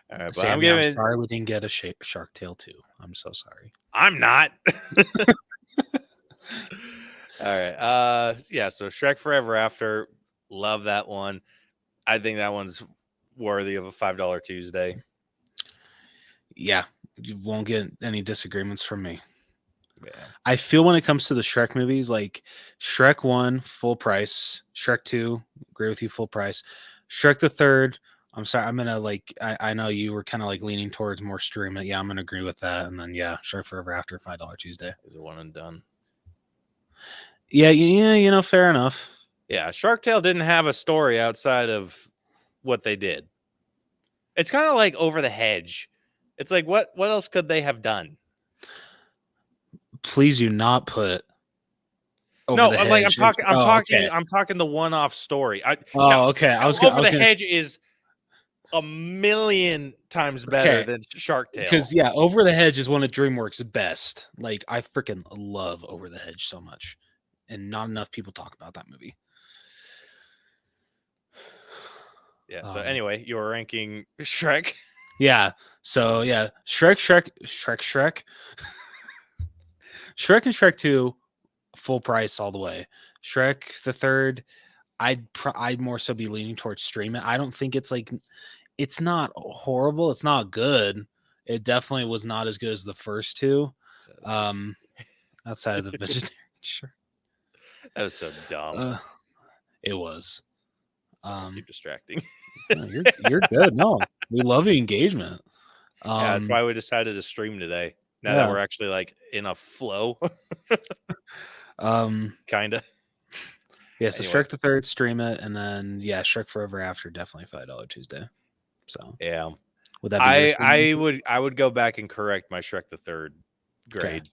but Sammy, I'm sorry we didn't get a Shark Tale 2. I'm so sorry. I'm not. All right. Yeah, so Shrek Forever After, love that one. I think that one's worthy of a $5 Tuesday. Yeah, you won't get any disagreements from me. Yeah. I feel when it comes to the Shrek movies, like Shrek 1, full price. Shrek 2, agree with you, full price. Shrek the Third, I'm sorry, I'm gonna I know you were kind of like leaning towards more stream it. Yeah, I'm gonna agree with that. And then yeah, Shrek Forever After, $5 Tuesday. Is a one and done. Yeah, fair enough. Yeah, Shark Tale didn't have a story outside of what they did. It's kind of like Over the Hedge. It's like what else could they have done? Please do not put Over the Hedge. I'm talking the one-off story. Okay. Over the Hedge is a million times better than Shark Tale. Because Over the Hedge is one of DreamWorks' best. Like, I freaking love Over the Hedge so much, and not enough people talk about that movie. Yeah. So anyway, you're ranking Shrek. Yeah. So yeah, Shrek. Shrek and Shrek 2, full price all the way. Shrek the Third, I'd more so be leaning towards stream it. I don't think it's not horrible. It's not good. It definitely was not as good as the first two. Outside of the vegetarian, sure. That was so dumb. It was. Keep distracting. No, you're good. No, we love the engagement. Yeah, that's why we decided to stream today. Now that Yeah. we're actually like in a flow, kind of. Yeah, so Anyway. Shrek the Third, stream it, and then Shrek Forever After, definitely $5 Tuesday. So Yeah, would that be your stream? I would go back and correct my Shrek the Third grade. Okay.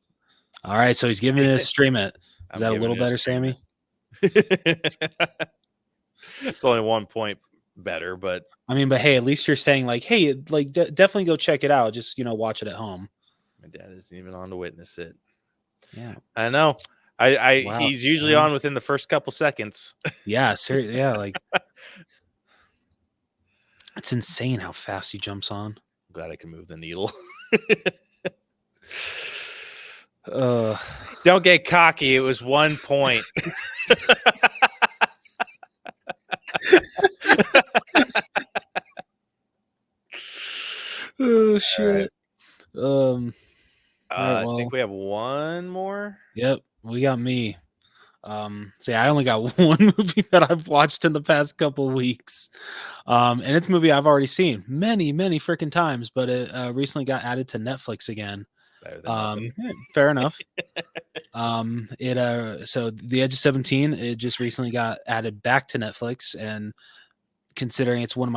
All right, so he's giving it a stream it. Is that a giving little it better, stream Sammy? It's only 1 point better, but I mean, but hey, at least you're saying like, hey, like definitely go check it out. Just watch it at home. my dad isn't even on to witness it. Yeah, I know. Wow. He's usually on within the first couple seconds. Yeah, seriously. Yeah, like it's insane how fast he jumps on. I'm glad I can move the needle. Don't get cocky. It was 1 point. Oh shit. Right. I think we have one more. Yep, we got me. See, I only got one movie that I've watched in the past couple of weeks. And it's a movie I've already seen many freaking times, but it recently got added to Netflix again. Fair enough. So The Edge of 17, it just recently got added back to Netflix, and considering it's one of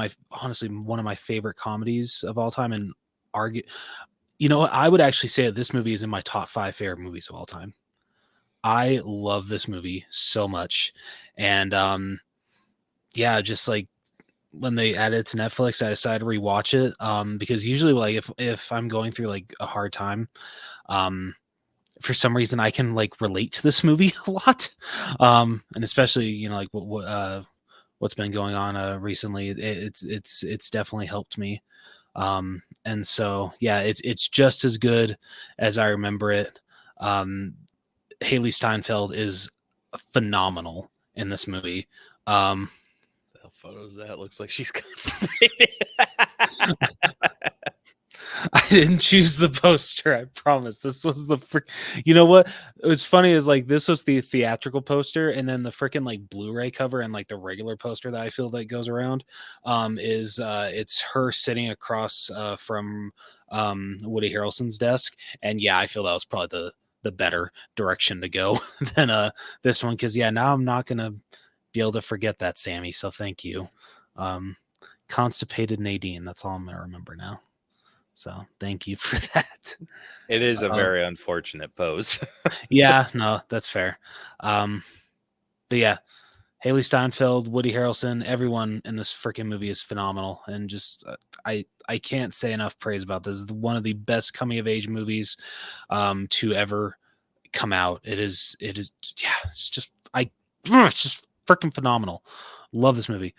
my favorite comedies of all time, and I would actually say that this movie is in my top 5 favorite movies of all time. I love this movie so much. And just like when they added it to Netflix, I decided to rewatch it. Because usually like if I'm going through like a hard time, for some reason I can like relate to this movie a lot. And especially, like what's been going on recently, it's definitely helped me. And so it's just as good as I remember it. Haley Steinfeld is phenomenal in this movie. The photos that looks like she's constipated. I didn't choose the poster. I promise. This was the you know what? It was funny is like this was the theatrical poster, and then the freaking like Blu-ray cover and like the regular poster that I feel that goes around is it's her sitting across from Woody Harrelson's desk, and I feel that was probably the better direction to go than this one, because now I'm not gonna be able to forget that, Sammy. So thank you. Constipated Nadine. That's all I'm gonna remember now. So thank you for that. It is a very unfortunate pose. Yeah, no, that's fair. But Haley Steinfeld, Woody Harrelson, everyone in this freaking movie is phenomenal, and just I can't say enough praise about this. It's one of the best coming of age movies to ever come out. It's just it's just freaking phenomenal. Love this movie.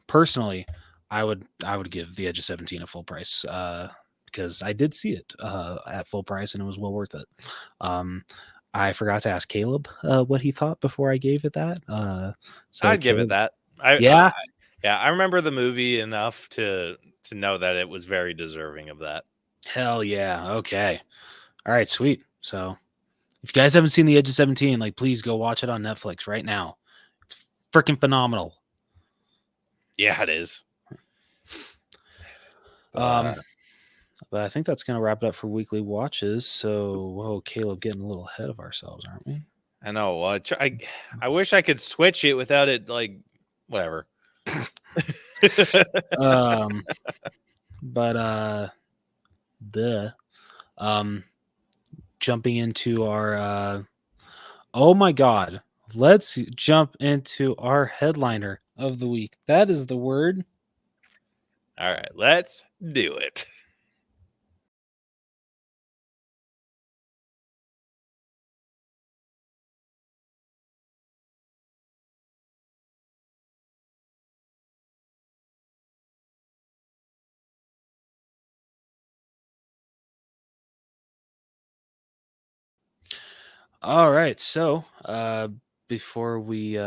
Personally, I would give The Edge of 17 a full price because I did see it at full price, and it was well worth it. I forgot to ask Caleb what he thought before I gave it that. So I'd give it that. I remember the movie enough to know that it was very deserving of that. Hell yeah. Okay. All right, sweet. So if you guys haven't seen The Edge of 17, like please go watch it on Netflix right now. It's freaking phenomenal. Yeah, it is. But I think that's going to wrap it up for weekly watches. So, whoa, Caleb, getting a little ahead of ourselves, aren't we? I know. I wish I could switch it without it, like, whatever. Jumping into our oh my god, let's jump into our headliner of the week. That is the word. All right, let's do it. All right, so before we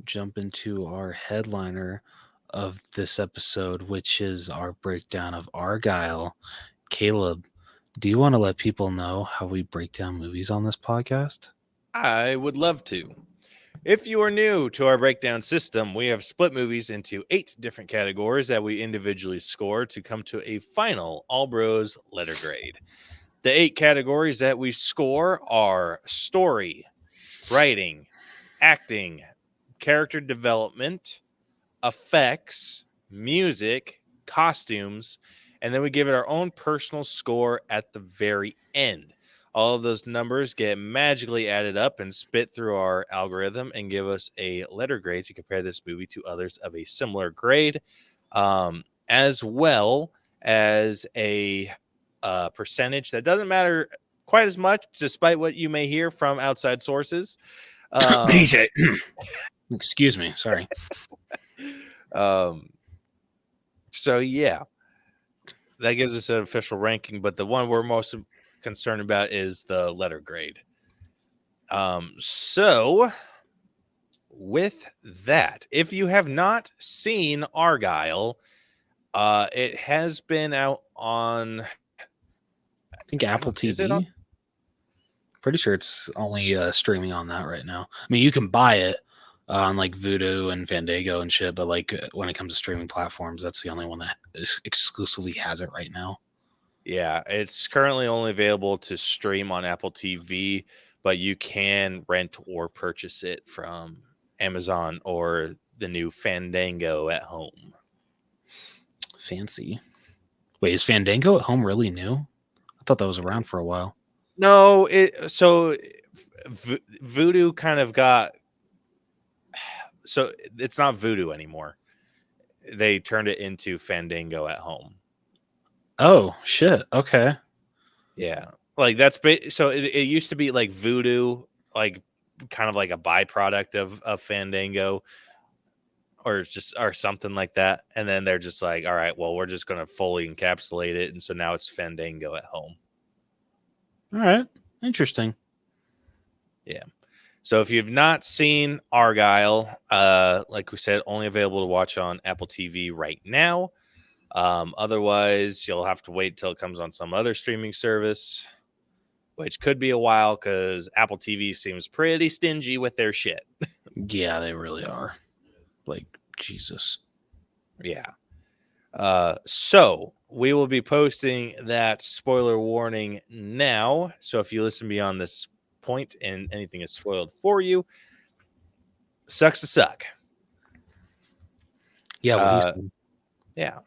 jump into our headliner of this episode, which is our breakdown of Argylle, Caleb, Do you want to let people know how we break down movies on this podcast? I would love to. If you are new to our breakdown system, we have split movies into 8 different categories that we individually score to come to a final All Bros letter grade. The 8 categories that we score are story, writing, acting, character development, effects, music, costumes, and then we give it our own personal score at the very end. All of those numbers get magically added up and spit through our algorithm and give us a letter grade to compare this movie to others of a similar grade, as well as a percentage that doesn't matter quite as much, despite what you may hear from outside sources. PJ. Excuse me. Sorry. So yeah, that gives us an official ranking, but the one we're most concerned about is the letter grade. So with that, if you have not seen Argylle, it has been out on, I think Apple TV. Is it on? Pretty sure it's only streaming on that right now. I mean, you can buy it on like Vudu and Fandango and shit, but like when it comes to streaming platforms, that's the only one that exclusively has it right now. Yeah, it's currently only available to stream on Apple TV, but you can rent or purchase it from Amazon or the new Fandango at home. Fancy. Wait, is Fandango at home really new? I thought that was around for a while. No, Vudu kind of got, so it's not Vudu anymore. They turned it into Fandango at home. Oh shit! Okay. Yeah, like that's so it used to be like Vudu, like kind of like a byproduct of Fandango, or something like that. And then they're just like, all right, well, we're just gonna fully encapsulate it, and so now it's Fandango at home. All right, interesting. Yeah. So if you've not seen Argylle, like we said, only available to watch on Apple TV right now. Otherwise, you'll have to wait till it comes on some other streaming service, which could be a while because Apple TV seems pretty stingy with their shit. Yeah, they really are. Like, Jesus. Yeah. So we will be posting that spoiler warning now. So if you listen beyond this point and anything is spoiled for you, sucks to suck. Yeah. Yeah.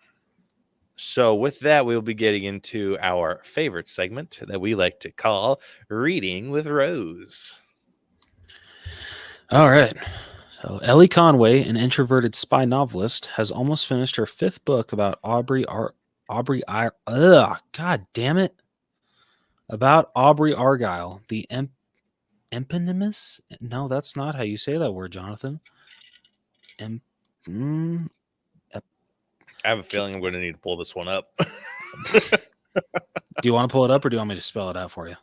So with that, we'll be getting into our favorite segment that we like to call Reading with Rose. All right. So Ellie Conway, an introverted spy novelist, has almost finished her 5th book about God damn it. About Aubrey Argylle, the eponymous? No, that's not how you say that word, Jonathan. I have a feeling I'm going to need to pull this one up. Do you want to pull it up or do you want me to spell it out for you?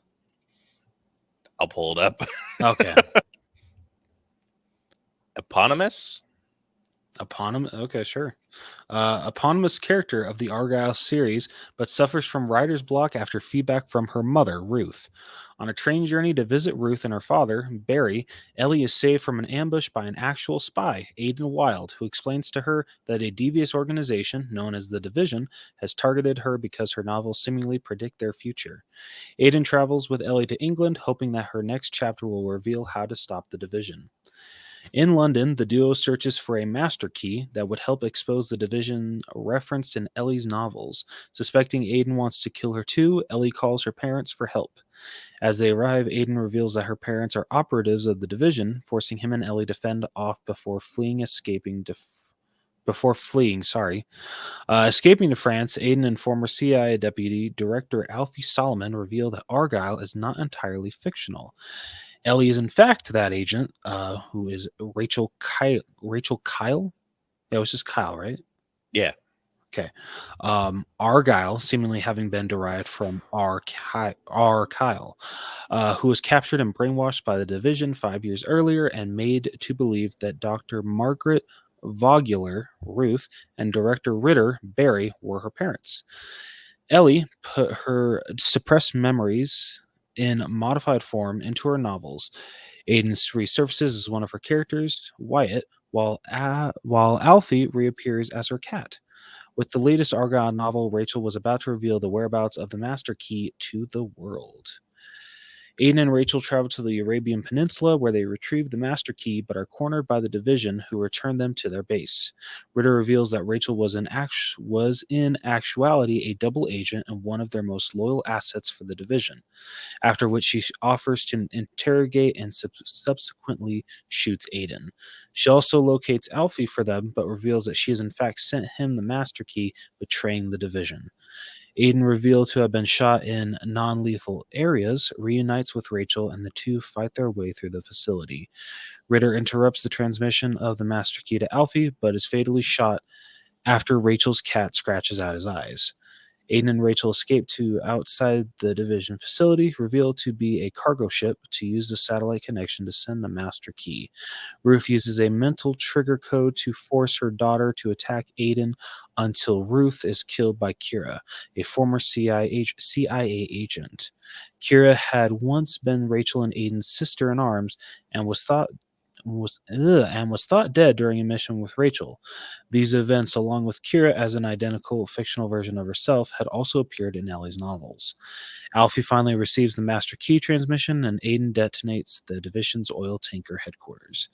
I'll pull it up. Okay. Eponymous? Okay, sure. Eponymous character of the Argylle series, but suffers from writer's block after feedback from her mother, Ruth. On a train journey to visit Ruth and her father, Barry, Ellie is saved from an ambush by an actual spy, Aidan Wilde, who explains to her that a devious organization, known as the Division, has targeted her because her novels seemingly predict their future. Aidan travels with Ellie to England, hoping that her next chapter will reveal how to stop the Division. In London, the duo searches for a master key that would help expose the Division referenced in Ellie's novels. Suspecting Aidan wants to kill her too, Ellie calls her parents for help. As they arrive, Aidan reveals that her parents are operatives of the Division, forcing him and Ellie to fend off before fleeing Escaping to France, Aidan and former CIA Deputy Director Alfie Solomon reveal that Argylle is not entirely fictional. Ellie is in fact that agent, who is Rachel Kyle. Yeah, it was just Kyle, right? Yeah. Okay. Argylle, seemingly having been derived from Kyle, who was captured and brainwashed by the Division 5 years earlier and made to believe that Dr. Margaret Vogler, Ruth, and Director Ritter, Barry, were her parents. Ellie put her suppressed memories in modified form into her novels. Aiden resurfaces as one of her characters, Wyatt, while Alfie reappears as her cat. With the latest Argylle novel, Rachel was about to reveal the whereabouts of the Master Key to the world. Aiden and Rachel travel to the Arabian Peninsula where they retrieve the Master Key but are cornered by the Division who return them to their base. Ritter reveals that Rachel was in actuality a double agent and one of their most loyal assets for the Division, after which she offers to interrogate and subsequently shoots Aiden. She also locates Alfie for them but reveals that she has in fact sent him the Master Key, betraying the Division. Aiden, revealed to have been shot in non lethal areas, reunites with Rachel and the two fight their way through the facility. Ritter interrupts the transmission of the Master Key to Alfie, but is fatally shot after Rachel's cat scratches out his eyes. Aiden and Rachel escape to outside the Division facility, revealed to be a cargo ship, to use the satellite connection to send the Master Key. Ruth uses a mental trigger code to force her daughter to attack Aiden until Ruth is killed by Kira, a former CIA agent. Kira had once been Rachel and Aiden's sister-in-arms and was thought dead during a mission with Rachel. These events, along with Kira as an identical fictional version of herself, had also appeared in Ellie's novels. Alfie finally receives the Master Key transmission, and Aiden detonates the Division's oil tanker headquarters.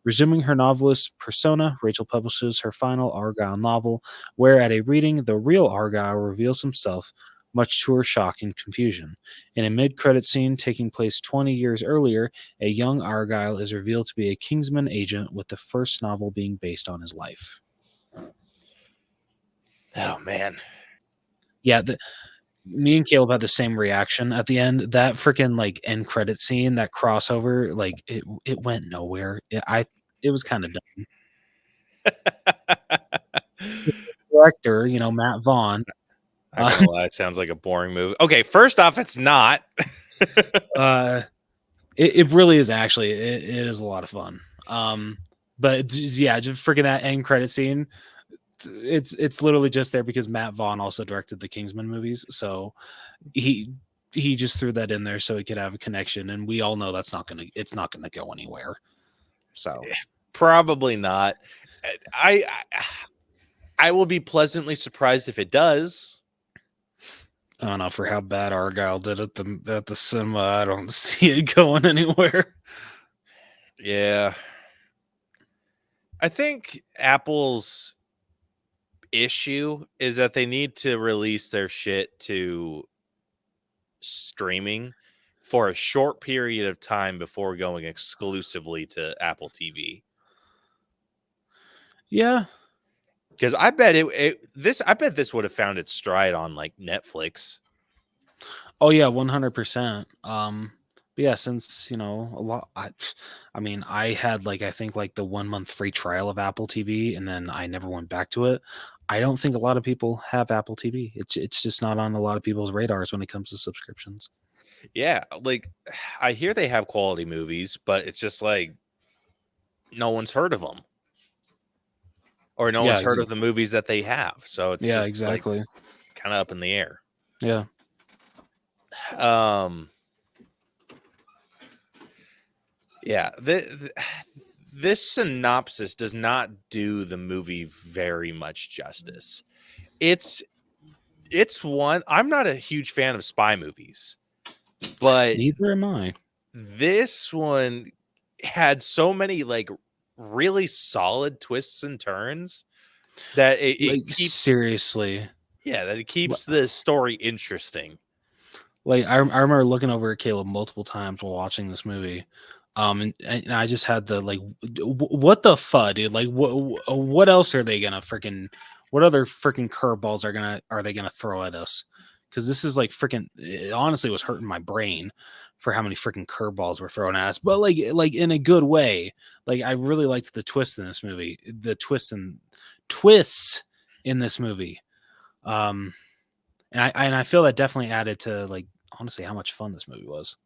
Resuming her novelist persona, Rachel publishes her final Argylle novel, where at a reading, the real Argylle reveals himself, much to her shock and confusion. In a mid-credit scene taking place 20 years earlier, a young Argylle is revealed to be a Kingsman agent, with the first novel being based on his life. Oh man. Yeah, me and Caleb had the same reaction at the end. That freaking like end credit scene, that crossover, like it went nowhere. It was kind of dumb. Director, Matt Vaughn. I'm gonna lie, it sounds like a boring movie. Okay, first off, it's not. It really is actually. It is a lot of fun. But just freaking that end credit scene. It's literally just there because Matt Vaughn also directed the Kingsman movies, so he just threw that in there so he could have a connection, and we all know it's not gonna go anywhere. So probably not. I will be pleasantly surprised if it does. I don't know, for how bad Argylle did at the cinema, I don't see it going anywhere. Yeah. I think Apple's issue is that they need to release their shit to streaming for a short period of time before going exclusively to Apple TV. Yeah. Because I bet this would have found its stride on like Netflix. Oh yeah, 100%. But yeah, since a lot, I mean, I had I think the 1 month free trial of Apple TV, and then I never went back to it. I don't think a lot of people have Apple TV. It's just not on a lot of people's radars when it comes to subscriptions. Yeah, I hear they have quality movies, but it's just no one's heard of them. Or no one's heard of the movies that they have. So it's just exactly. Kind of up in the air. Yeah. Yeah. This synopsis does not do the movie very much justice. It's one. I'm not a huge fan of spy movies, but neither am I. This one had so many really solid twists and turns that it keeps, seriously. Yeah, that it keeps the story interesting. I remember looking over at Caleb multiple times while watching this movie. And I just had the what the fuck, dude? What else are they gonna what other freaking curveballs are they gonna throw at us? Because this is it honestly was hurting my brain for how many freaking curveballs were thrown at us, but in a good way. I really liked the twist in this movie, the twists in this movie. And I feel that definitely added to honestly how much fun this movie was.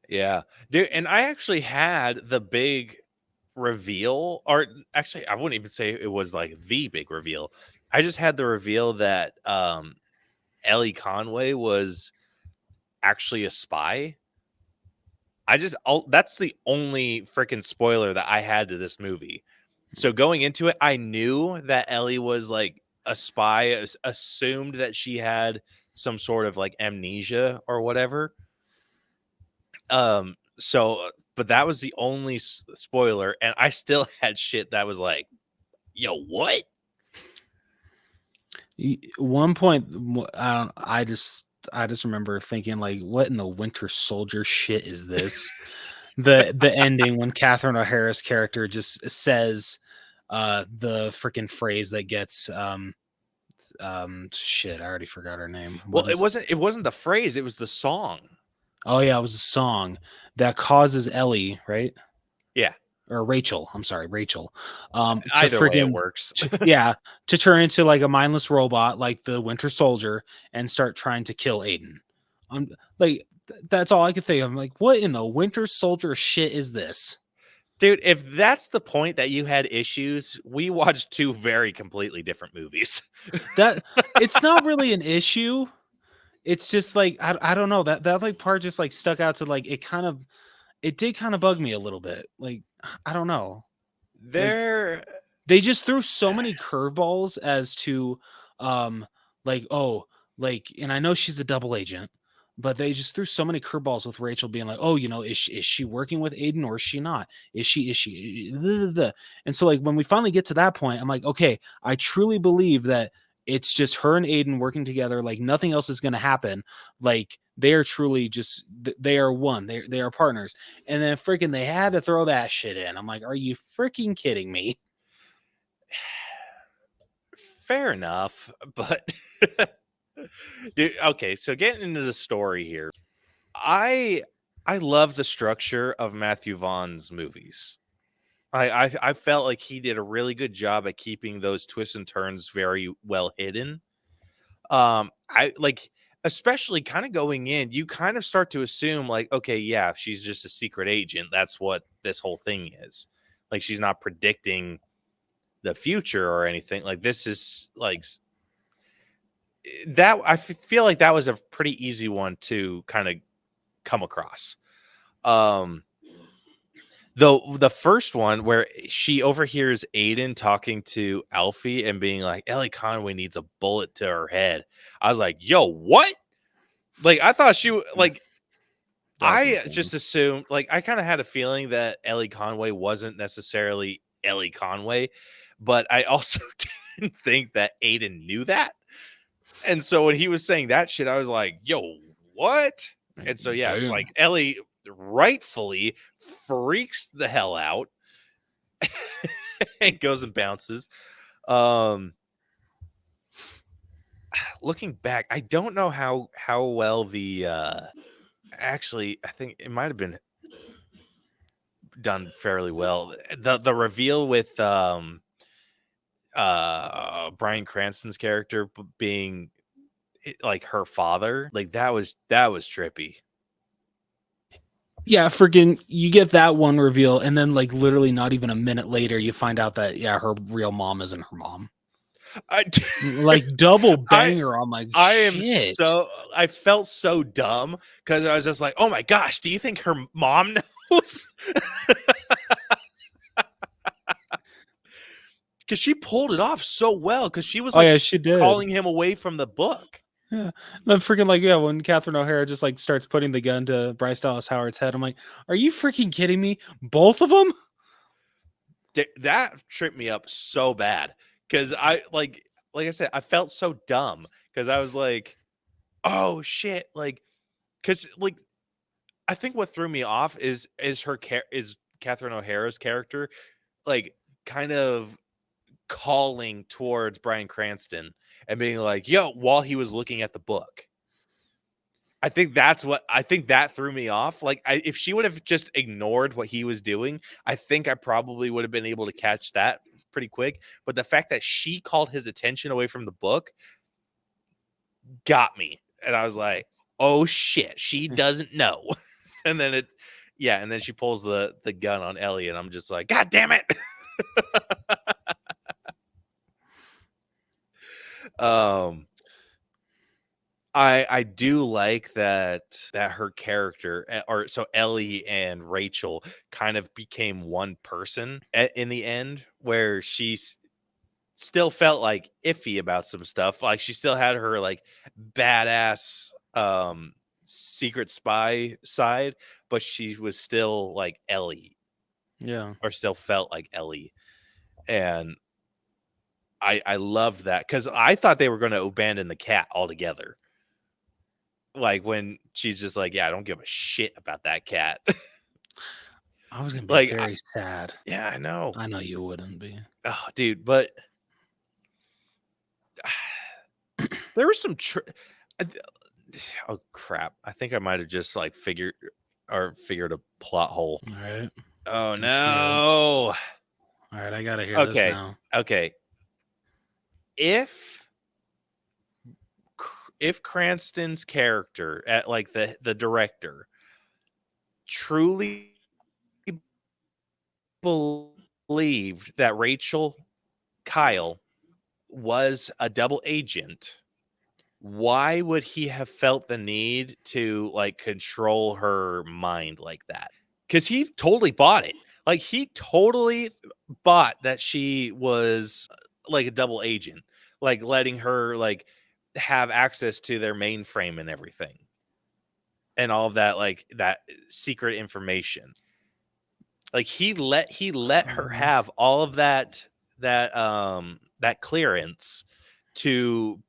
Yeah, dude, and I actually had the big reveal, or actually I wouldn't even say it was the big reveal. I just had the reveal that Ellie Conway was actually a spy. That's the only freaking spoiler that I had to this movie. So going into it, I knew that Ellie was like a spy, assumed that she had some sort of like amnesia or whatever. But that was the only spoiler, and I still had shit that was like, yo, what? One point, I just remember thinking like, what in the Winter Soldier shit is this? the ending when Catherine O'Hara's character just says the freaking phrase that gets shit, I already forgot her name. Well, it wasn't the phrase, it was the song. Oh yeah, it was a song that causes Ellie, right? Yeah. Or Rachel. I'm sorry, Rachel. Either way it works. To turn into like a mindless robot like the Winter Soldier and start trying to kill Aiden. Like that's all I could think of. I'm like, what in the Winter Soldier shit is this? Dude, if that's the point that you had issues, we watched two very completely different movies. That it's not really an issue. It's just like I don't know, that like part just like stuck out to like it did kind of bug me a little bit. Like I don't know. They just threw so many curveballs as to and I know she's a double agent, but they just threw so many curveballs with Rachel being like, oh, is she working with Aiden or is she not? Is she and so like when we finally get to that point, I'm like, okay, I truly believe that it's just her and Aiden working together, like nothing else is going to happen. Like they are truly just, they are one, they are partners. And then freaking they had to throw that shit in. I'm like, are you freaking kidding me? Fair enough, but dude, okay, so getting into the story here, I love the structure of Matthew Vaughn's movies. I felt like he did a really good job at keeping those twists and turns very well hidden. I like, especially kind of going in, you kind of start to assume like, okay, yeah, she's just a secret agent. That's what this whole thing is. Like, she's not predicting the future or anything. Like, this is like that. I feel like that was a pretty easy one to kind of come across. Though the first one where she overhears Aiden talking to Alfie and being like, Ellie Conway needs a bullet to her head. I was like, yo, what? Like, I thought she like, I just assumed, like, I kind of had a feeling that Ellie Conway wasn't necessarily Ellie Conway, but I also didn't think that Aiden knew that. And so when he was saying that shit, I was like, yo, what? And so, yeah, it's like Ellie rightfully freaks the hell out and goes and bounces. Looking back, I don't know how well the actually, I think it might have been done fairly well. The reveal with Bryan Cranston's character being like her father, like that was trippy. Yeah, freaking you get that one reveal, and then like literally not even a minute later, you find out that her real mom isn't her mom. Like double banger. I'm like, shit. I felt so dumb because I was just like, oh my gosh, do you think her mom knows? Because she pulled it off so well, because she was like, she did, calling him away from the book. Yeah, then freaking like when Catherine O'Hara just like starts putting the gun to Bryce Dallas Howard's head, I'm like, are you freaking kidding me? Both of them? That tripped me up so bad because I like I said, I felt so dumb because I was like, oh shit, like, because like I think what threw me off is Catherine O'Hara's character like kind of calling towards Bryan Cranston and being like, yo, while he was looking at the book. I think that threw me off. Like, if she would have just ignored what he was doing, I think I probably would have been able to catch that pretty quick. But the fact that she called his attention away from the book got me. And I was like, oh shit, she doesn't know. And then and then she pulls the gun on Ellie, and I'm just like, God damn it. I do like that her character, or so Ellie and Rachel kind of became one person in the end, where she's still felt like iffy about some stuff. Like she still had her like badass secret spy side, but she was still like Ellie, Yeah. or still felt like Ellie. And I loved that, because I thought they were going to abandon the cat altogether. Like when she's just like, yeah, I don't give a shit about that cat. I was gonna be Like, very sad. yeah, I know. I know you wouldn't be. Oh, dude, but there was some. Oh crap! I think I might have just like figured a plot hole. All right. Oh Let's hear it. no! All right, I gotta hear this Okay, now. okay. If Cranston's character, at like the director, truly believed that Rachel Kyle was a double agent, why would he have felt the need to like control her mind like that? Because he totally bought it. Like he totally bought that she was like a double agent, like letting her like have access to their mainframe and everything, and all of that, like that secret information. Like he let her have all of that clearance to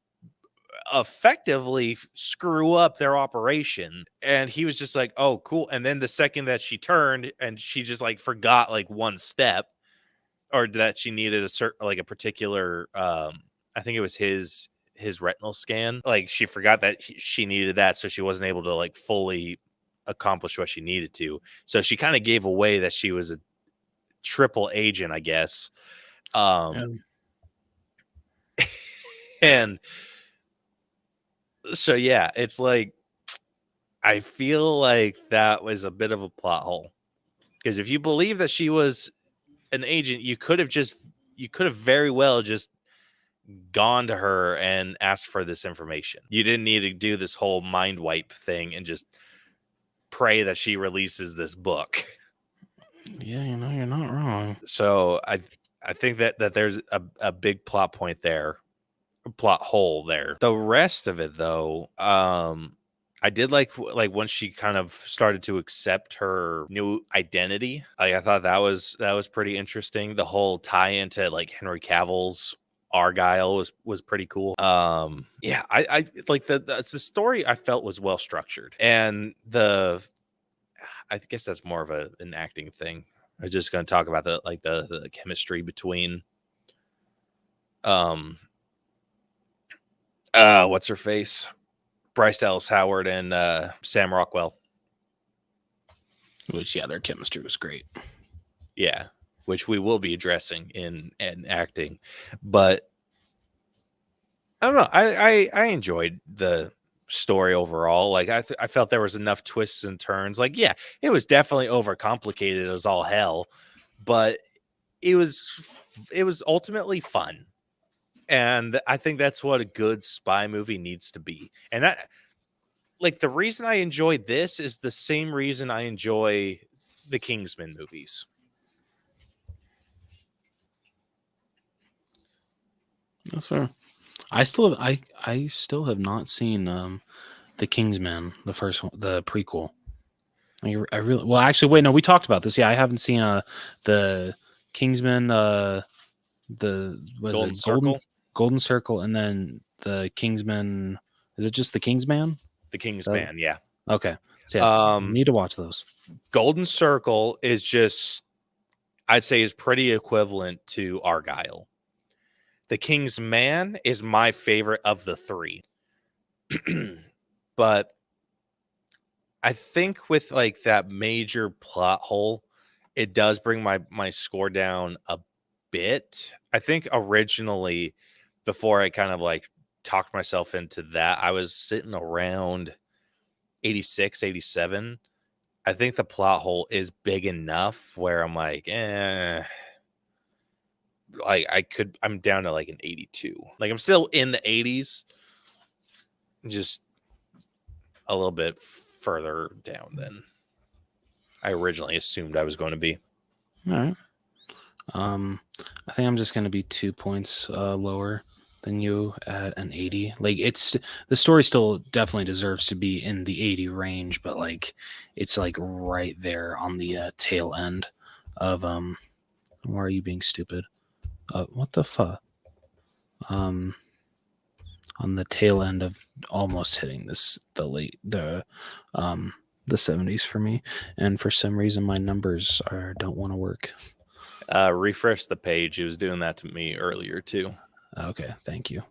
effectively screw up their operation. And he was just like, oh cool. And then the second that she turned and she just like forgot like one step, or that she needed a certain, like a particular I think it was his retinal scan, like she forgot that she needed that, so she wasn't able to like fully accomplish what she needed to. So she kind of gave away that she was a triple agent, I guess. Yeah. And so yeah, it's like I feel like that was a bit of a plot hole, because if you believe that she was an agent, you could have very well just gone to her and asked for this information. You didn't need to do this whole mind wipe thing and just pray that she releases this book. Yeah, you know, you're not wrong. So I think that there's a big plot point there, a plot hole there. The rest of it though, I did like once she kind of started to accept her new identity. Like I thought that was pretty interesting. The whole tie into like Henry Cavill's Argylle was pretty cool. Yeah, I like the story I felt was well structured, and I guess that's more of an acting thing. I was just going to talk about the chemistry between what's her face, Bryce Dallas Howard and Sam Rockwell. Which, yeah, their chemistry was great. Yeah, which we will be addressing in acting. But I don't know. I enjoyed the story overall. Like I felt there was enough twists and turns. Like, yeah, it was definitely overcomplicated as all hell, but it was ultimately fun. And I think that's what a good spy movie needs to be. And that, like, the reason I enjoyed this is the same reason I enjoy the Kingsman movies. That's fair. I still have not seen the Kingsman, the first one, the prequel. I really, well, actually, wait, no, we talked about this. Yeah, I haven't seen the Kingsman, the was Golden it Circle? Golden Circle, and then the Kingsman. Is it just the Kingsman? The Kingsman, yeah. Okay, so yeah, need to watch those. Golden Circle is just, I'd say, is pretty equivalent to Argylle. The Kingsman is my favorite of the three. But I think with like that major plot hole, it does bring my score down a bit. I think originally, before I kind of like talked myself into that, I was sitting around 86, 87. I think the plot hole is big enough where I'm like, I'm down to like an 82. Like I'm still in the 80s. Just a little bit further down than I originally assumed I was going to be. All right. I think I'm just going to be 2 points lower than you at an 80. Like, it's the story still definitely deserves to be in the 80 range, but like it's like right there on the tail end of why are you being stupid? What the fuck? On the tail end of almost hitting the 70s for me, and for some reason my numbers don't want to work. Refresh the page. It was doing that to me earlier too. Okay, thank you.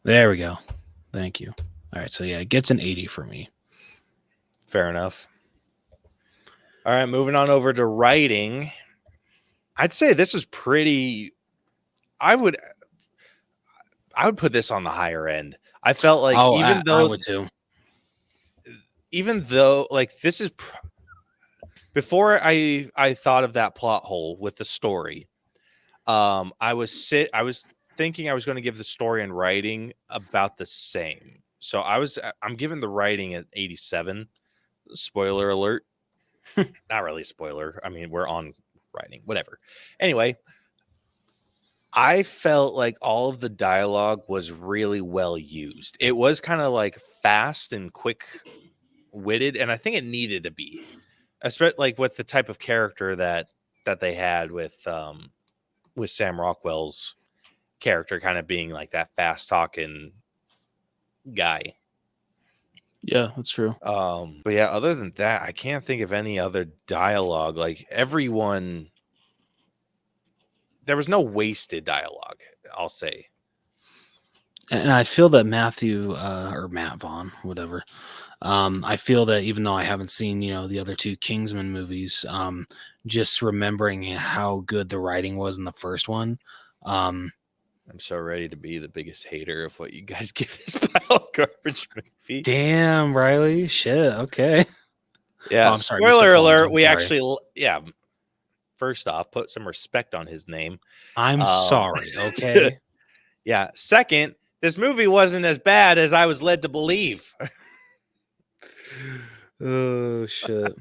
There we go. Thank you. All right, so yeah, it gets an 80 for me. Fair enough. All right, moving on over to writing. I'd say this is pretty. I would put this on the higher end. I felt like I would too. Even though like this is before I thought of that plot hole with the story. I was thinking I was going to give the story and writing about the same. So I'm giving the writing at 87. Spoiler alert. Not really spoiler. I mean, we're on writing, whatever. Anyway, I felt like all of the dialogue was really well used. It was kind of like fast and quick witted, and I think it needed to be, especially like with the type of character that they had with Sam Rockwell's character kind of being like that fast talking guy. Yeah, that's true. But yeah, other than that, I can't think of any other dialogue. Like everyone, there was no wasted dialogue, I'll say. And I feel that Matthew or Matt Vaughn, whatever. I feel that even though I haven't seen, the other two Kingsman movies, just remembering how good the writing was in the first one. I'm so ready to be the biggest hater of what you guys give this pile of garbage movie. Damn, Riley. Shit. Okay. Yeah. Sorry, spoiler alert. First off, put some respect on his name. I'm sorry. Okay. Yeah. Second, this movie wasn't as bad as I was led to believe. Oh shit.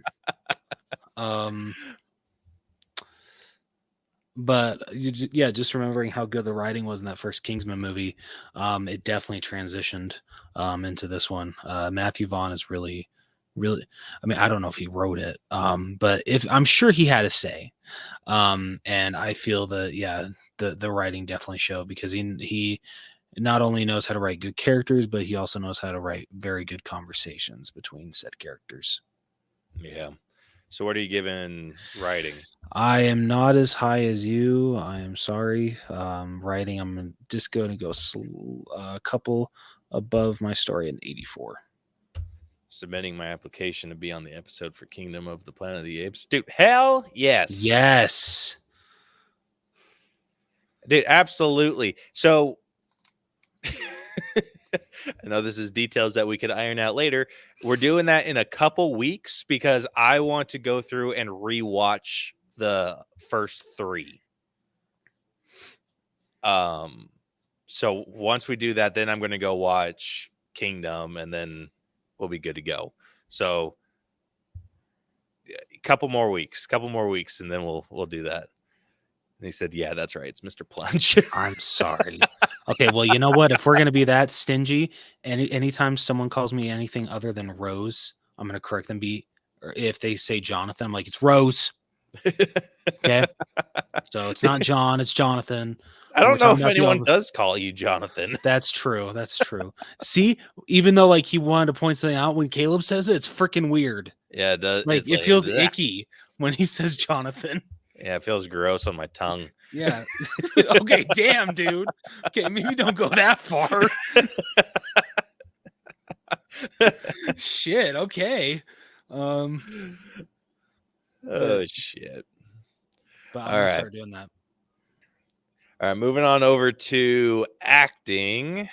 But yeah, just remembering how good the writing was in that first Kingsman movie, it definitely transitioned into this one. Matthew Vaughn is really, really. I mean, I don't know if he wrote it, but I'm sure he had a say. And I feel that the writing definitely showed, because he not only knows how to write good characters, but he also knows how to write very good conversations between said characters. Yeah. So what are you giving writing? I am not as high as you. I am sorry. Writing, I'm just going to go a couple above my story in 84. Submitting my application to be on the episode for Kingdom of the Planet of the Apes. Dude, hell yes. Yes. Dude, absolutely. So I know this is details that we could iron out later. We're doing that in a couple weeks because I want to go through and rewatch the first 3. So once we do that, then I'm going to go watch Kingdom, and then we'll be good to go. So a couple more weeks, and then we'll do that. And he said, yeah, that's right. It's Mr. Plunge. I'm sorry. Okay, well, you know what? If we're going to be that stingy, anytime someone calls me anything other than Rose, I'm going to correct them. Or if they say Jonathan, I'm like, it's Rose. Okay? So it's not John, it's Jonathan. I don't know if anyone does call you Jonathan. That's true. See, even though like he wanted to point something out, when Caleb says it, it's freaking weird. Yeah, it does. Like it feels icky when he says Jonathan. Yeah, it feels gross on my tongue. Yeah. Okay, damn, dude. Okay, maybe don't go that far. Shit, okay. Oh, shit. But I'm going to start doing that. All right, moving on over to acting.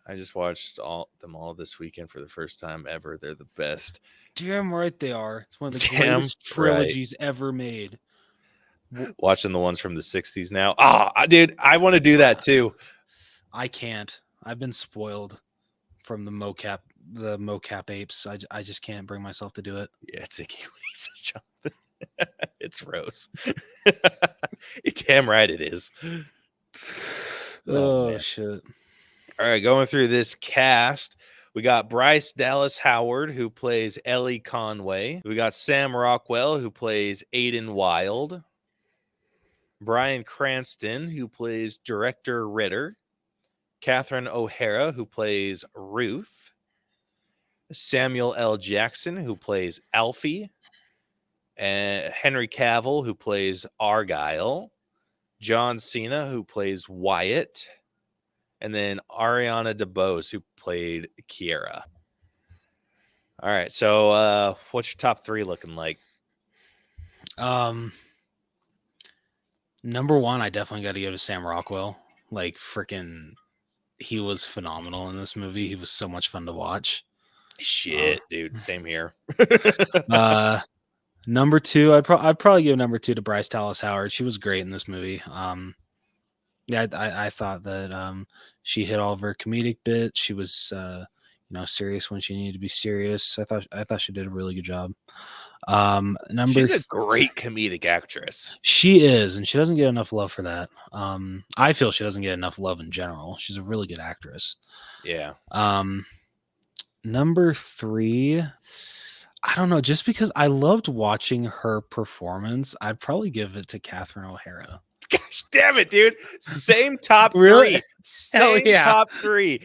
I just watched them all this weekend for the first time ever. They're the best. Damn right they are. It's one of the greatest trilogies ever made. Watching the ones from the 60s now. Dude, I want to do that too. I can't. I've been spoiled from the mocap apes. I just can't bring myself to do it. Yeah, it's Icky when he says Jonathan. It's Rose. You're damn right it is. Oh, man. shit. All right, going through this cast, we got Bryce Dallas Howard, who plays Ellie Conway. We got Sam Rockwell, who plays Aiden Wild. Bryan Cranston, who plays Director Ritter. Catherine O'Hara, who plays Ruth. Samuel L. Jackson, who plays Alfie. And Henry Cavill, who plays Argylle. John Cena, who plays Wyatt. And then Ariana DeBose, who played Kiera. All right, so what's your top 3 looking like? Number 1, I definitely got to go to Sam Rockwell. Like, freaking, he was phenomenal in this movie. He was so much fun to watch. Shit, dude, same here. Number 2, I'd probably give number 2 to Bryce Dallas Howard. She was great in this movie. Yeah, I thought that she hit all of her comedic bits. She was serious when she needed to be serious. I thought she did a really good job. She's a great comedic actress. She is, and she doesn't get enough love for that. I feel she doesn't get enough love in general. She's a really good actress. Yeah. Number 3, I don't know, just because I loved watching her performance, I'd probably give it to Catherine O'Hara. Gosh damn it, dude. Same top Really? 3. Same top 3.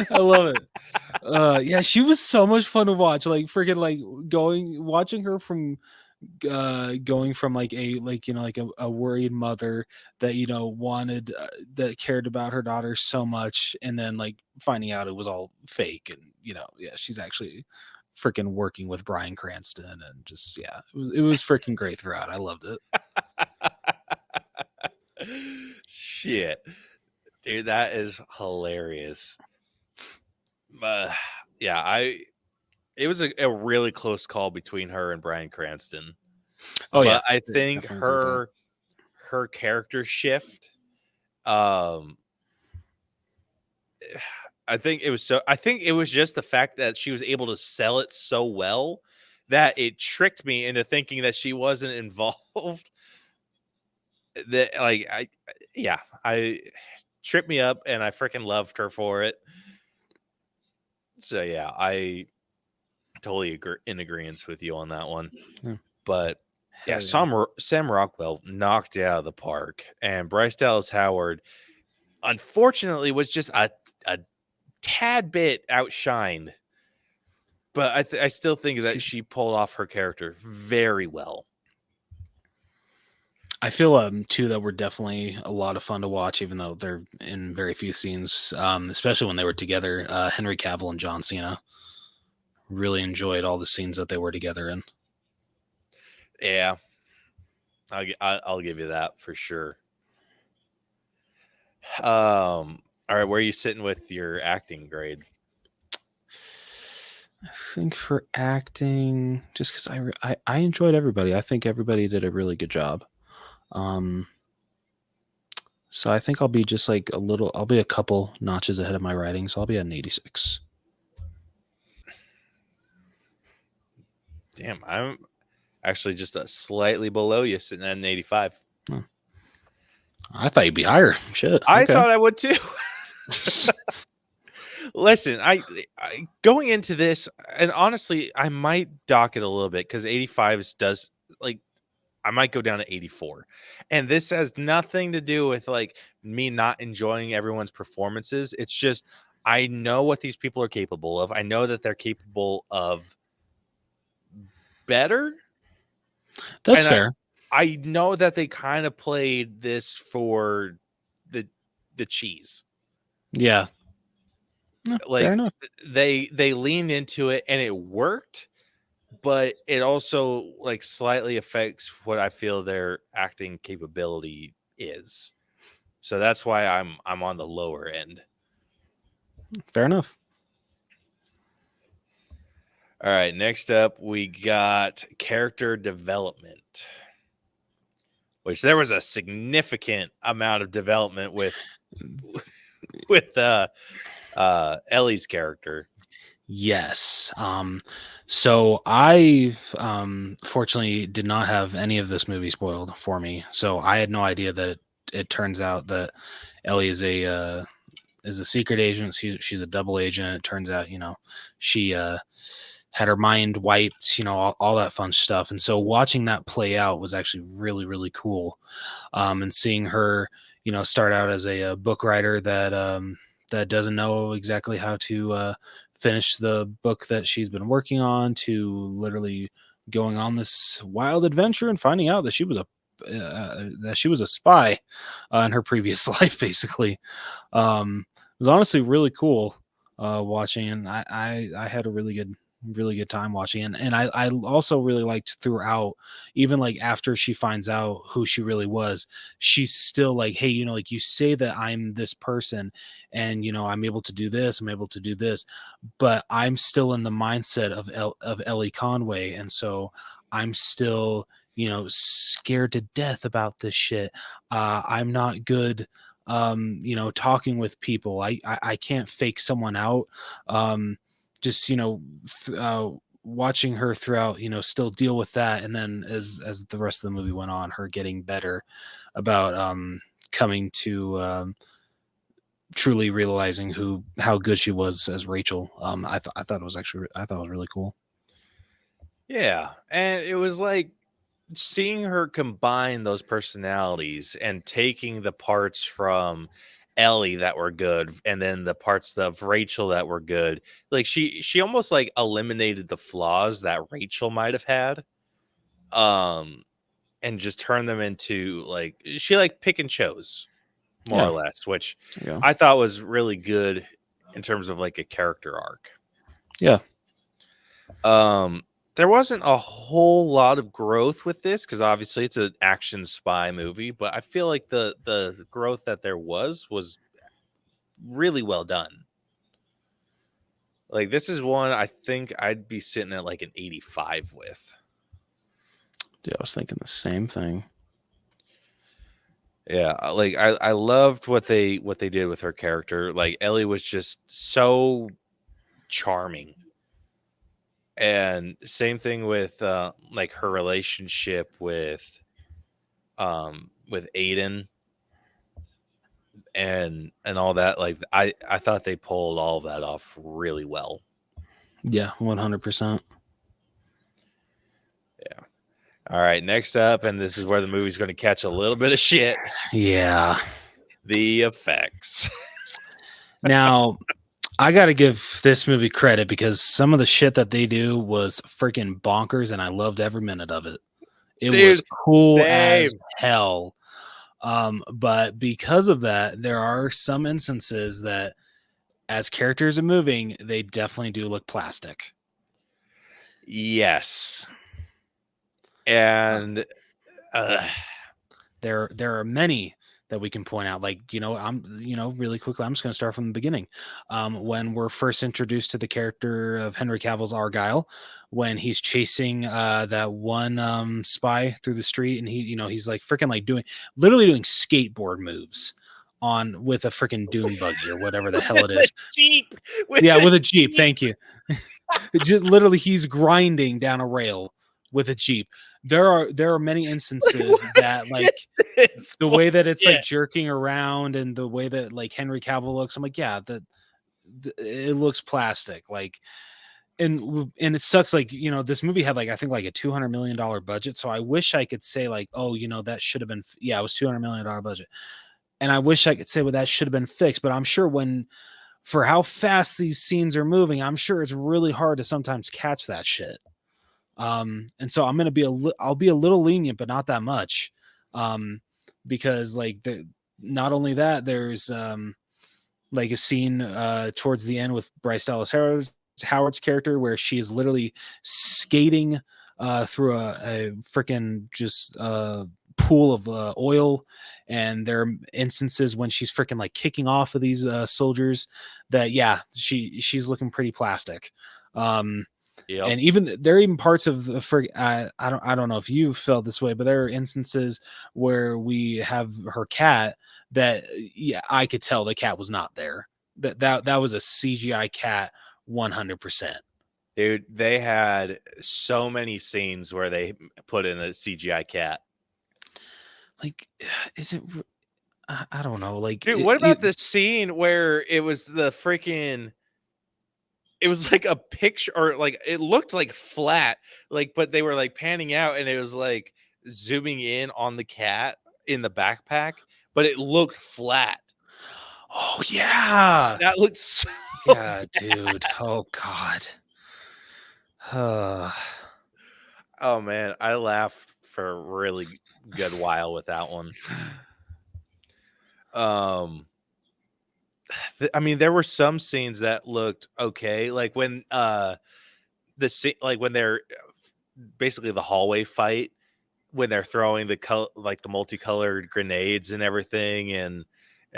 I love it. Yeah, she was so much fun to watch. Like freaking like watching her from going from like a worried mother that wanted that cared about her daughter so much, and then like finding out it was all fake, and she's actually freaking working with Bryan Cranston, and just it was freaking great throughout. I loved it. Shit, dude, that is hilarious. It was a really close call between her and Bryan Cranston. Oh yeah, I think her character shift. I think it was just the fact that she was able to sell it so well that it tricked me into thinking that she wasn't involved. That I tripped me up, and I freaking loved her for it. So yeah, I totally in agreement with you on that one. Yeah. But yeah, Sam Rockwell knocked it out of the park, and Bryce Dallas Howard, unfortunately, was just a tad bit outshined. But I still think that she pulled off her character very well. I feel two that were definitely a lot of fun to watch, even though they're in very few scenes, especially when they were together. Henry Cavill and John Cena. Really enjoyed all the scenes that they were together in. Yeah, I'll give you that for sure. All right, where are you sitting with your acting grade? I think for acting, just because I enjoyed everybody. I think everybody did a really good job. So I think I'll be just like I'll be a couple notches ahead of my writing. So I'll be at an 86. Damn, I'm actually just slightly below you, sitting at an 85. Oh. I thought you'd be higher. Shit. I thought I would too. Listen, I going into this, and honestly, I might dock it a little bit because 85 does like I might go down to 84. And this has nothing to do with like me not enjoying everyone's performances. It's just I know what these people are capable of. I know that they're capable of better. That's fair. I know that they kind of played this for the cheese. Yeah. No, like fair enough. They leaned into it and it worked, but it also like slightly affects what I feel their acting capability is. So that's why I'm on the lower end. Fair enough. All right, next up we got character development. which there was a significant amount of development with Ellie's character. Yes. So I fortunately did not have any of this movie spoiled for me. So I had no idea that it turns out that Ellie is a secret agent. She's a double agent. It turns out, she had her mind wiped, all that fun stuff. And so watching that play out was actually really, really cool. And seeing her, start out as a book writer that doesn't know exactly how to finish the book that she's been working on, to literally going on this wild adventure and finding out that she was a spy in her previous life, basically. It was honestly really cool watching, and I had a really good time watching it. And I also really liked throughout, even like after she finds out who she really was, she's still like, hey, like you say that I'm this person and I'm able to do this, but I'm still in the mindset of Ellie Conway, and so I'm still scared to death about this shit. I'm not good talking with people. I can't fake someone out. Just watching her throughout, still deal with that, and then as the rest of the movie went on, her getting better about coming to truly realizing how good she was as Rachel. I thought it was really cool. Yeah, and it was like seeing her combine those personalities and taking the parts from Ellie that were good and then the parts of Rachel that were good. Like she almost like eliminated the flaws that Rachel might have had. And just turned them into like she like pick and chose more or less, which I thought was really good in terms of like a character arc. Yeah. There wasn't a whole lot of growth with this because obviously it's an action spy movie, but I feel like the growth that there was really well done. Like this is one I think I'd be sitting at like an 85 with. Yeah, I was thinking the same thing. Yeah, like I loved what they did with her character. Like Ellie was just so charming. And same thing with like her relationship with Aiden and all that. Like I thought they pulled all of that off really well. Yeah, 100%. Yeah. All right, next up, and this is where the movie's going to catch a little bit of shit. Yeah. The effects. Now, I got to give this movie credit because some of the shit that they do was freaking bonkers, and I loved every minute of it. It was cool as hell. But because of that, there are some instances that as characters are moving, they definitely do look plastic. Yes. And there are many that we can point out. Like, really quickly, I'm just going to start from the beginning. When we're first introduced to the character of Henry Cavill's Argylle, when he's chasing that one spy through the street, and he's like freaking like literally doing skateboard moves with a freaking dune buggy or whatever the hell it is. Jeep. With a Jeep. Thank you. Just literally, he's grinding down a rail with a Jeep. There are many instances that like the way that it's like jerking around and the way that like Henry Cavill looks. I'm like, yeah, it looks plastic. Like, and it sucks. Like, this movie had like, I think like a $200 million budget. So I wish I could say like, oh, that should have been, it was $200 million budget. And I wish I could say, well, that should have been fixed, but I'm sure for how fast these scenes are moving, I'm sure it's really hard to sometimes catch that shit. And so I'm going to I'll be a little lenient, but not that much. Because like not only that, there's, like a scene, towards the end with Bryce Dallas Howard's character, where she is literally skating, through a freaking just, pool of oil, and there are instances when she's freaking like kicking off of these soldiers that she's looking pretty plastic. Yep. And even there are even parts of the I don't know if you felt this way, but there are instances where we have her cat that I could tell the cat was not there. That was a CGI cat 100%. Dude, they had so many scenes where they put in a CGI cat. Like, is it? I don't know. Like, Dude, what about this scene where it was the freaking? It was like a picture, or like it looked like flat, like, but they were like panning out, and it was like zooming in on the cat in the backpack, but it looked flat. Oh yeah, That looked so yeah, dude. Oh god. Oh man, I laughed for a really good while with that one. I mean, there were some scenes that looked okay, like when the scene, like when they're basically the hallway fight, when they're throwing the like the multicolored grenades and everything, and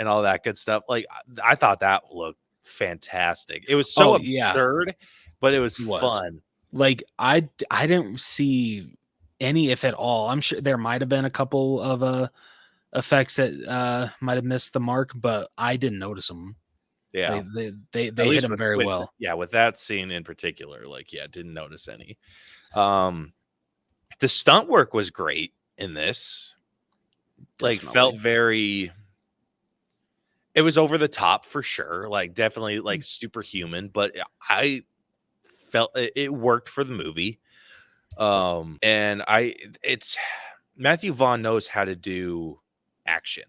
all that good stuff. Like I thought that looked fantastic. It was so absurd, but it was fun. Like I didn't see any, if at all. I'm sure there might have been a couple of effects that might have missed the mark, but I didn't notice them. Yeah, they hit them very well. Yeah, with that scene in particular, like, yeah, didn't notice any. The stunt work was great in this. Definitely. Like, felt very. It was over the top for sure. Like, definitely like superhuman, but I felt it worked for the movie. And it's Matthew Vaughn knows how to do action,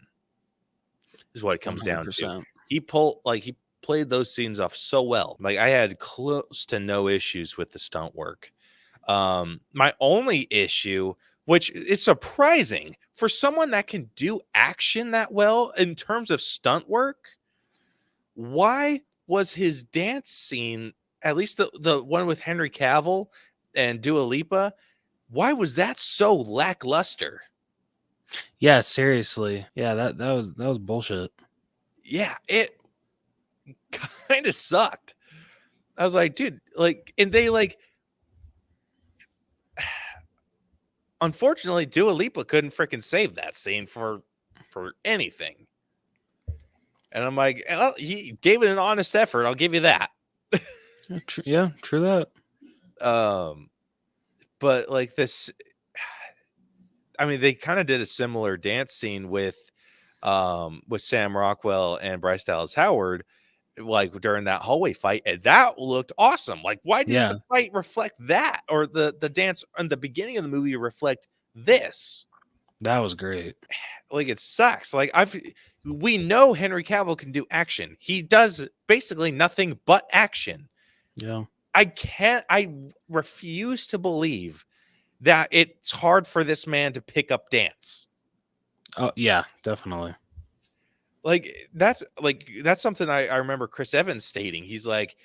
is what it comes 100%. Down to. He played those scenes off so well. Like, I had close to no issues with the stunt work. My only issue, which is surprising for someone that can do action that well in terms of stunt work, why was his dance scene, at least the one with Henry Cavill and Dua Lipa, why was that so lackluster? Yeah, seriously. Yeah, that was bullshit. Yeah, it kind of sucked. I was like, dude, like, and they like, unfortunately, Dua Lipa couldn't freaking save that scene for anything. And I'm like, well, he gave it an honest effort. I'll give you that. Yeah, true that. But like this, I mean, they kind of did a similar dance scene with Sam Rockwell and Bryce Dallas Howard, like during that hallway fight, and that looked awesome. Like, why didn't the fight reflect that, or the dance in the beginning of the movie reflect this? That was great. Like, it sucks. Like, we know Henry Cavill can do action. He does basically nothing but action. Yeah. I refuse to believe that it's hard for this man to pick up dance. Oh yeah, definitely. Like, that's something I remember Chris Evans stating. He's like,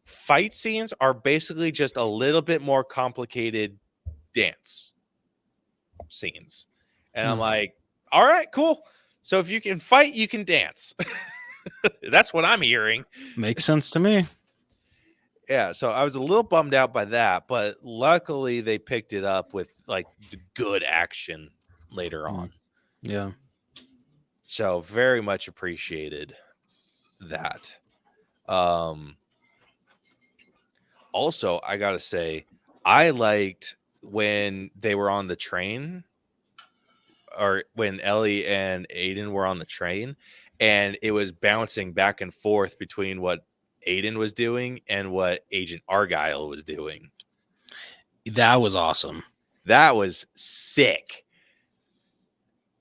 fight scenes are basically just a little bit more complicated dance scenes. And I'm like, all right, cool. So if you can fight, you can dance. That's what I'm hearing. Makes sense to me. Yeah, so I was a little bummed out by that, but luckily they picked it up with like the good action later on. Yeah. So very much appreciated that. Also, I gotta say, I liked when they were on the train, or when Ellie and Aiden were on the train, and it was bouncing back and forth between what Aiden was doing and what Agent Argylle was doing. That was awesome. That was sick.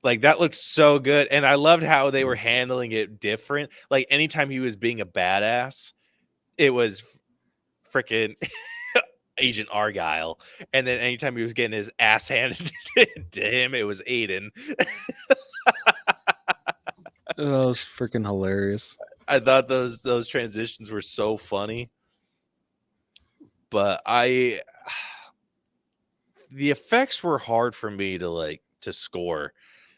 Like, that looked so good. And I loved how they were handling it different. Like, anytime he was being a badass, it was freaking Agent Argylle. And then anytime he was getting his ass handed to him, it was Aiden. That was freaking hilarious. I thought those transitions were so funny. But the effects were hard for me to score.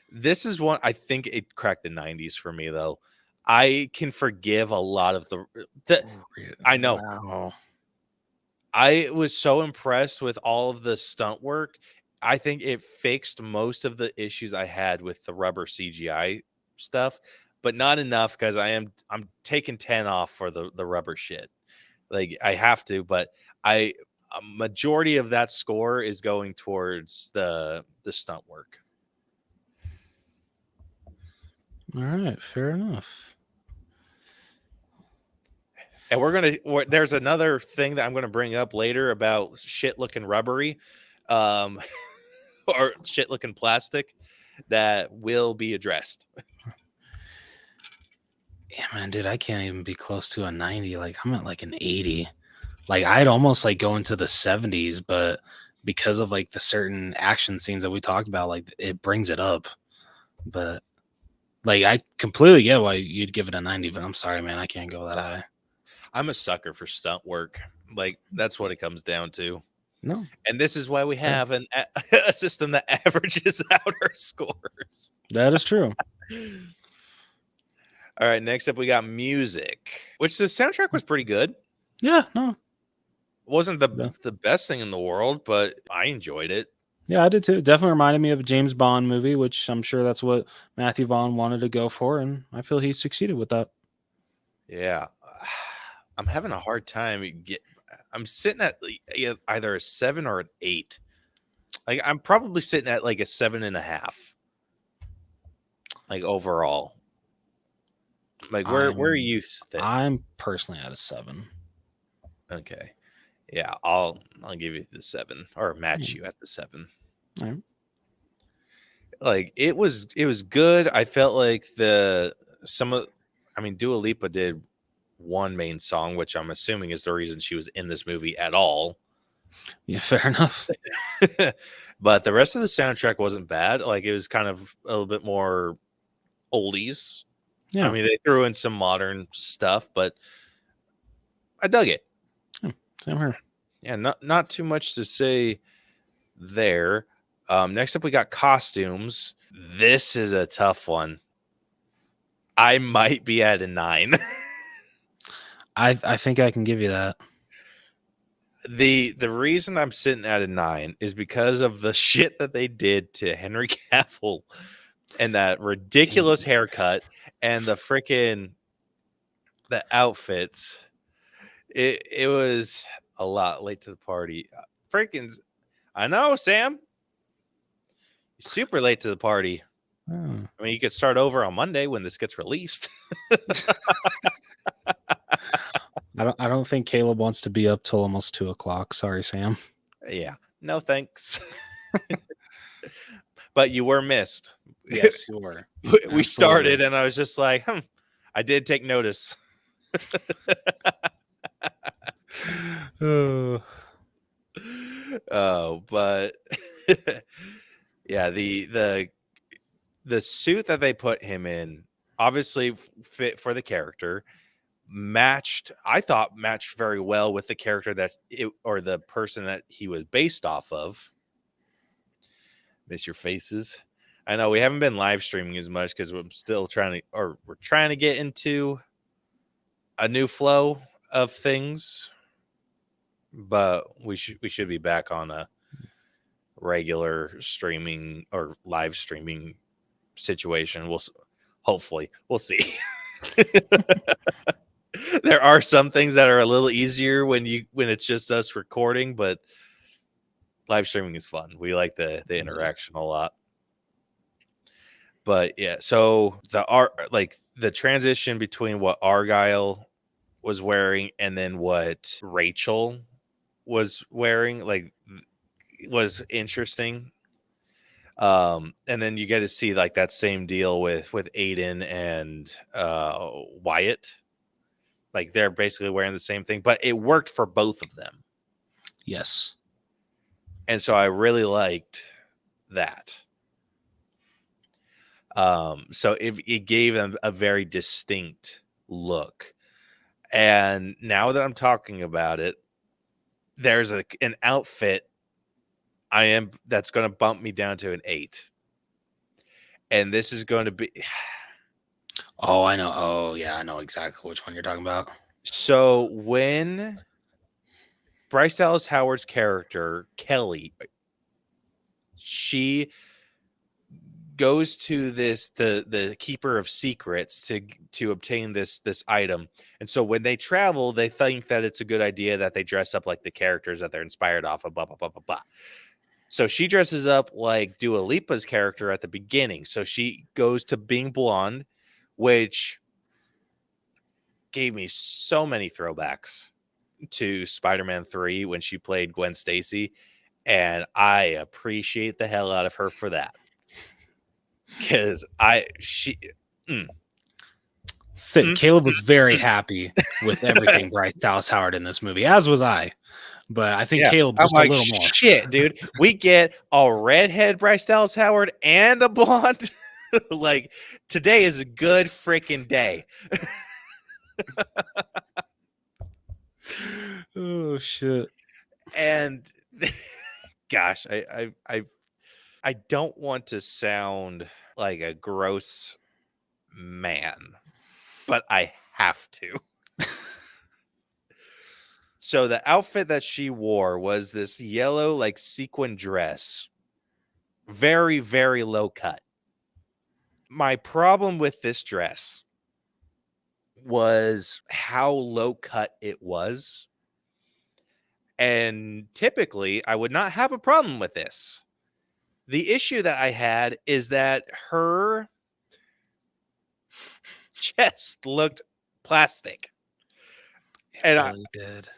This is one, I think it cracked the 90s for me, though. I can forgive a lot of the I know. Wow. I was so impressed with all of the stunt work. I think it fixed most of the issues I had with the rubber CGI stuff, but not enough because I'm taking 10 off for the rubber shit. Like I have to, but a majority of that score is going towards the stunt work. All right, fair enough. And there's another thing that I'm gonna bring up later about shit looking rubbery, or shit looking plastic that will be addressed. Yeah, man, dude, I can't even be close to a 90. Like I'm at like an 80. Like I'd almost like go into the 70s, but because of like the certain action scenes that we talked about, like it brings it up. But like I completely get why you'd give it a 90, but I'm sorry, man, I can't go that high. I'm a sucker for stunt work. Like that's what it comes down to. No. And this is why we have a system that averages out our scores. That is true. All right, next up we got music, which the soundtrack was pretty good. Yeah, no. It wasn't the best thing in the world, but I enjoyed it. Yeah, I did too. Definitely reminded me of a James Bond movie, which I'm sure that's what Matthew Vaughn wanted to go for, and I feel he succeeded with that. Yeah. I'm having a hard time. I'm sitting at either a 7 or an 8. Like I'm probably sitting at like a 7.5. Like overall. Like where are you sitting? I'm personally at a 7. Okay. Yeah, I'll give you the 7 or match you at the 7. All right. Like it was good. I felt like Dua Lipa did one main song, which I'm assuming is the reason she was in this movie at all. Yeah, fair enough. But the rest of the soundtrack wasn't bad. Like it was kind of a little bit more oldies. Yeah. I mean, they threw in some modern stuff, but I dug it. Same here. Yeah, not too much to say there. Next up, we got costumes. This is a tough one. I might be at a 9. I think I can give you that. The reason I'm sitting at a 9 is because of the shit that they did to Henry Cavill and that ridiculous haircut and the outfits. It was a lot. Late to the party. I know, Sam. You're super late to the party. Oh. I mean, you could start over on Monday when this gets released. I don't think Caleb wants to be up till almost 2:00. Sorry, Sam. Yeah. No thanks. But you were missed. Yes, you were. We started and I was just like, I did take notice. But yeah, the suit that they put him in obviously fit for the character, I thought matched very well with the character or the person that he was based off of. Miss your faces. I know we haven't been live streaming as much because we're trying to get into a new flow of things, but we should be back on a regular streaming or live streaming situation. We'll see. There are some things that are a little easier when it's just us recording, but live streaming is fun. We like the interaction a lot. But yeah, so the transition between what Argylle was wearing and then what Rachel was wearing was interesting. And then you get to see like that same deal with Aiden and Wyatt. Like they're basically wearing the same thing, but it worked for both of them. Yes. And so I really liked that. So it gave them a very distinct look. And now that I'm talking about it, there's an outfit that's going to bump me down to an 8. And this is going to be... Oh, I know. Oh, yeah, I know exactly which one you're talking about. So when Bryce Dallas Howard's character, Kelly, she goes to the keeper of secrets to obtain this item. And so when they travel, they think that it's a good idea that they dress up like the characters that they're inspired off of, blah, blah, blah, blah, blah. So she dresses up like Dua Lipa's character at the beginning. So she goes to being blonde, which gave me so many throwbacks to Spider-Man 3 when she played Gwen Stacy. And I appreciate the hell out of her for that. Because Caleb was very happy with everything Bryce Dallas Howard in this movie, as was I. But I think Caleb just a little more. Shit, dude. We get a redhead Bryce Dallas Howard and a blonde. Like, today is a good freaking day. Oh shit. And gosh, I don't want to sound like a gross man, but I have to. So the outfit that she wore was this yellow, like, sequin dress. Very, very low cut. My problem with this dress was how low cut it was. And typically, I would not have a problem with this. The issue that I had is that her chest looked plastic. And really did.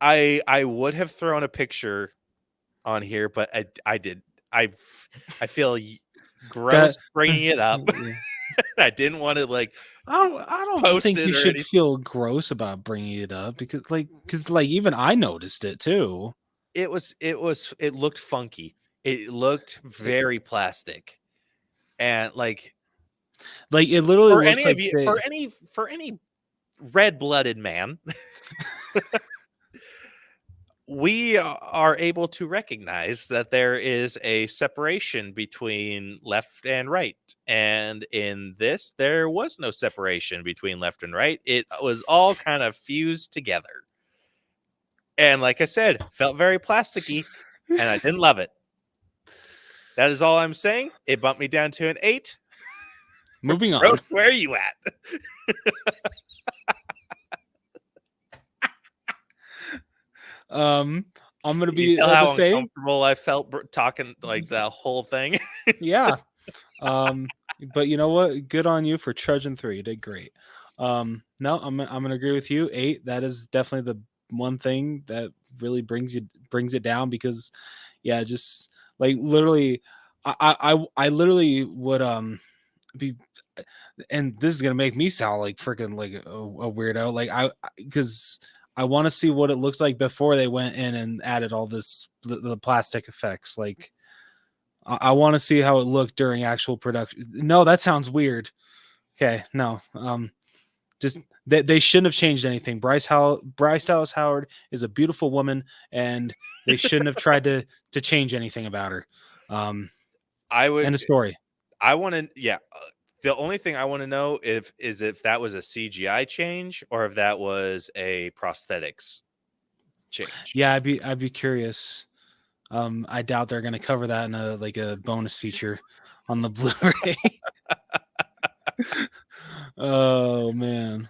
I would have thrown a picture on here, but I did. I feel gross bringing it up. I didn't want to like. I don't think you should feel gross about bringing it up because even I noticed it too. It looked funky. It looked very plastic, and like it literally for looks any of you, for any red-blooded man. We are able to recognize that there is a separation between left and right. And in this, there was no separation between left and right. It was all kind of fused together. And like I said, felt very plasticky, and I didn't love it. That is all I'm saying. It bumped me down to an 8. Moving on. Rose, where are you at? I'm gonna be how the same. Uncomfortable I felt talking like that whole thing. Yeah. But you know what? Good on you for trudging through. You did great. No, I'm gonna agree with you. 8. That is definitely the one thing that really brings it down because, yeah, just like literally, I literally would be, and this is gonna make me sound like freaking like a weirdo. Like because I want to see what it looks like before they went in and added all this the plastic effects. Like I want to see how it looked during actual production. No, that sounds weird. Okay, no. Just they shouldn't have changed anything. Bryce Dallas Howard is a beautiful woman, and they shouldn't have tried to change anything about her. I would end of story. I want to, yeah. The only thing I want to know if that was a CGI change or if that was a prosthetics change. Yeah, I'd be curious. I doubt they're going to cover that in a bonus feature on the Blu-ray. Oh man,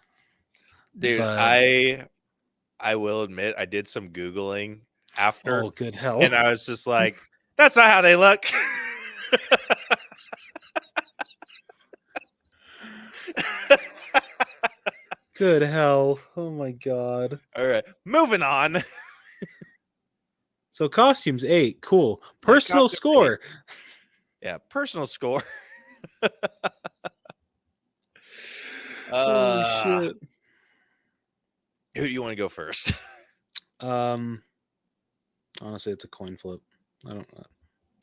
dude! But I will admit I did some Googling after. Oh, good hell! And I was just like, "That's not how they look." Good hell! Oh my god! All right, moving on. So costumes 8, cool. Personal score. 8. Yeah, personal score. Holy shit! Who do you want to go first? Honestly, it's a coin flip. I don't know.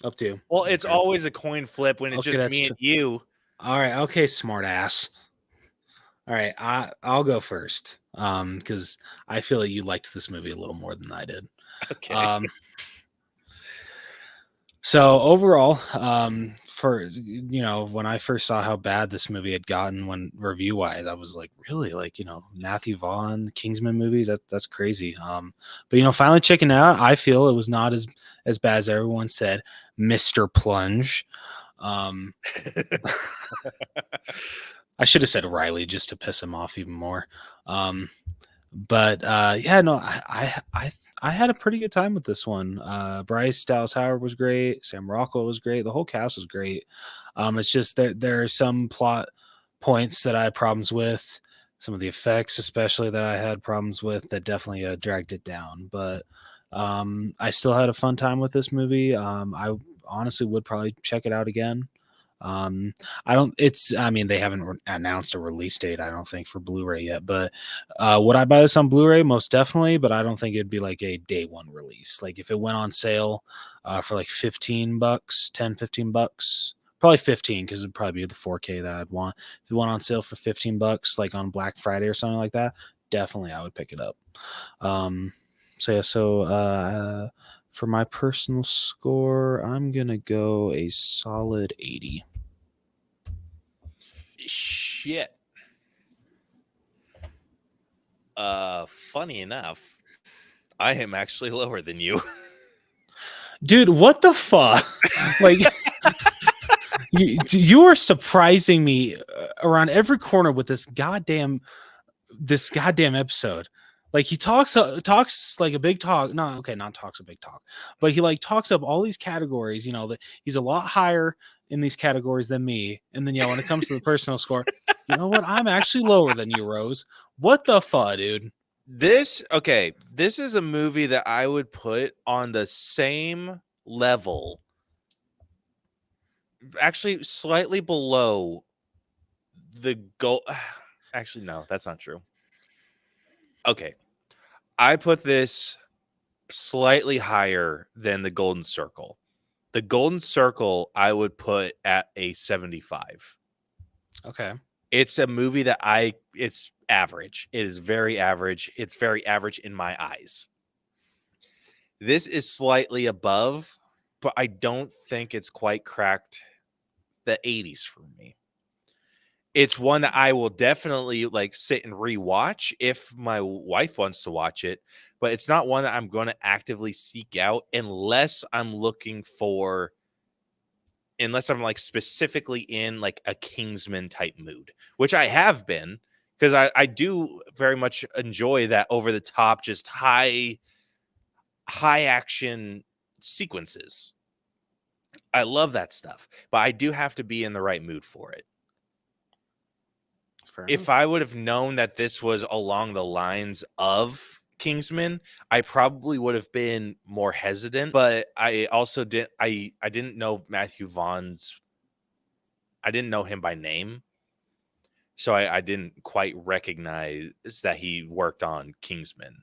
Up to you. Well, it's always a coin flip when it's just me and you. All right. Okay, smart ass. All right, I'll go first because I feel like you liked this movie a little more than I did. Okay. So overall, when I first saw how bad this movie had gotten when review wise, I was like, really, like, Matthew Vaughn Kingsman movies, that's crazy. But finally checking out, I feel it was not as bad as everyone said. Mr. Plunge. I should have said Riley just to piss him off even more. But yeah, no, I had a pretty good time with this one. Bryce Dallas Howard was great. Sam Rockwell was great. The whole cast was great. It's just that there are some plot points that I had problems with. Some of the effects, especially, that I had problems with, that definitely dragged it down. But I still had a fun time with this movie. I honestly would probably check it out again. They haven't announced a release date, I don't think, for Blu-ray yet, but would I buy this on Blu-ray? Most definitely, but I don't think it'd be like a day one release. Like if it went on sale for like $15, $10-15, probably 15, because it'd probably be the 4K that I'd want. If it went on sale for $15 like on Black Friday or something like that, definitely I would pick it up. For my personal score, I'm gonna go a solid 80. Shit. Funny enough, I am actually lower than you. Dude, what the fuck? Like, you are surprising me around every corner with this goddamn episode. Like, he talks like a big talk. No, okay, not talks a big talk, but he like talks up all these categories. That he's a lot higher in these categories than me. And then when it comes to the personal score, you know what? I'm actually lower than you, Rose. What the fuck, dude? This is a movie that I would put on the same level, actually slightly below the goal. Actually, no, that's not true. Okay, I put this slightly higher than the Golden Circle. The Golden Circle I would put at a 75. Okay. It's a movie that it's average. It is very average. It's very average in my eyes. This is slightly above, but I don't think it's quite cracked the 80s for me. It's one that I will definitely like sit and rewatch if my wife wants to watch it, but it's not one that I'm going to actively seek out unless I'm like specifically in like a Kingsman type mood, which I have been, because I do very much enjoy that over the top, just high action sequences. I love that stuff, but I do have to be in the right mood for it. If I would have known that this was along the lines of Kingsman, I probably would have been more hesitant, but I also didn't know Matthew Vaughn's. I didn't know him by name, so I didn't quite recognize that he worked on Kingsman.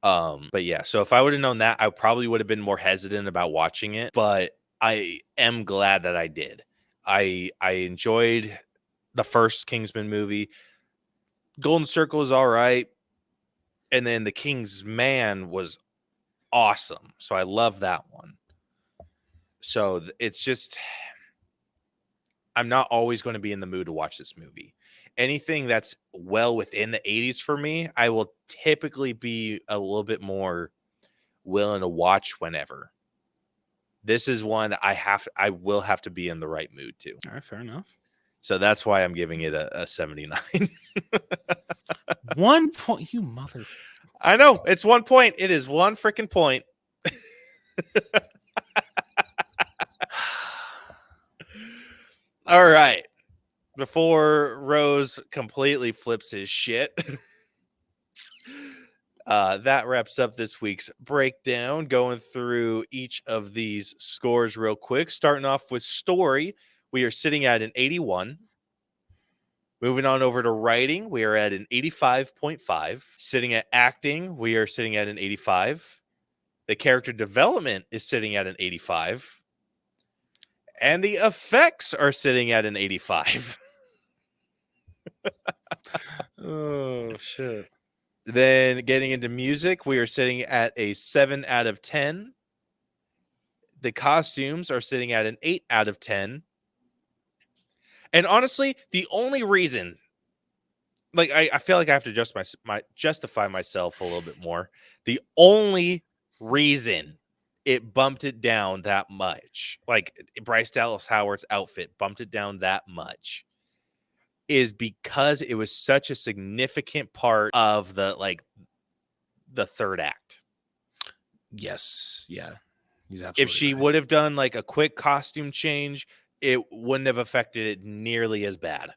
But yeah, so if I would have known that, I probably would have been more hesitant about watching it, but I am glad that I did. I enjoyed the first Kingsman movie. Golden Circle is all right, and then The Kingsman was awesome, so I love that one. So it's just, I'm not always going to be in the mood to watch this movie. Anything that's well within the 80s for me, I will typically be a little bit more willing to watch whenever. This is one that I will have to be in the right mood to. All right, fair enough. So that's why I'm giving it a 79. 1 point, you mother. I know, it's 1 point. It is 1 freaking point. All right. Before Rose completely flips his shit, that wraps up this week's breakdown. Going through each of these scores real quick. Starting off with story, we are sitting at an 81. Moving on over to writing, we are at an 85.5. Sitting at acting, we are sitting at an 85. The character development is sitting at an 85. And the effects are sitting at an 85. Oh, shit. Then getting into music, we are sitting at a 7 out of 10. The costumes are sitting at an 8 out of 10. And honestly, the only reason, like, I feel like I have to justify myself a little bit more. The only reason it bumped it down that much, like Bryce Dallas Howard's outfit bumped it down that much, is because it was such a significant part of the third act. Yes. Yeah. He's absolutely If she right. would have done like a quick costume change, it wouldn't have affected it nearly as bad.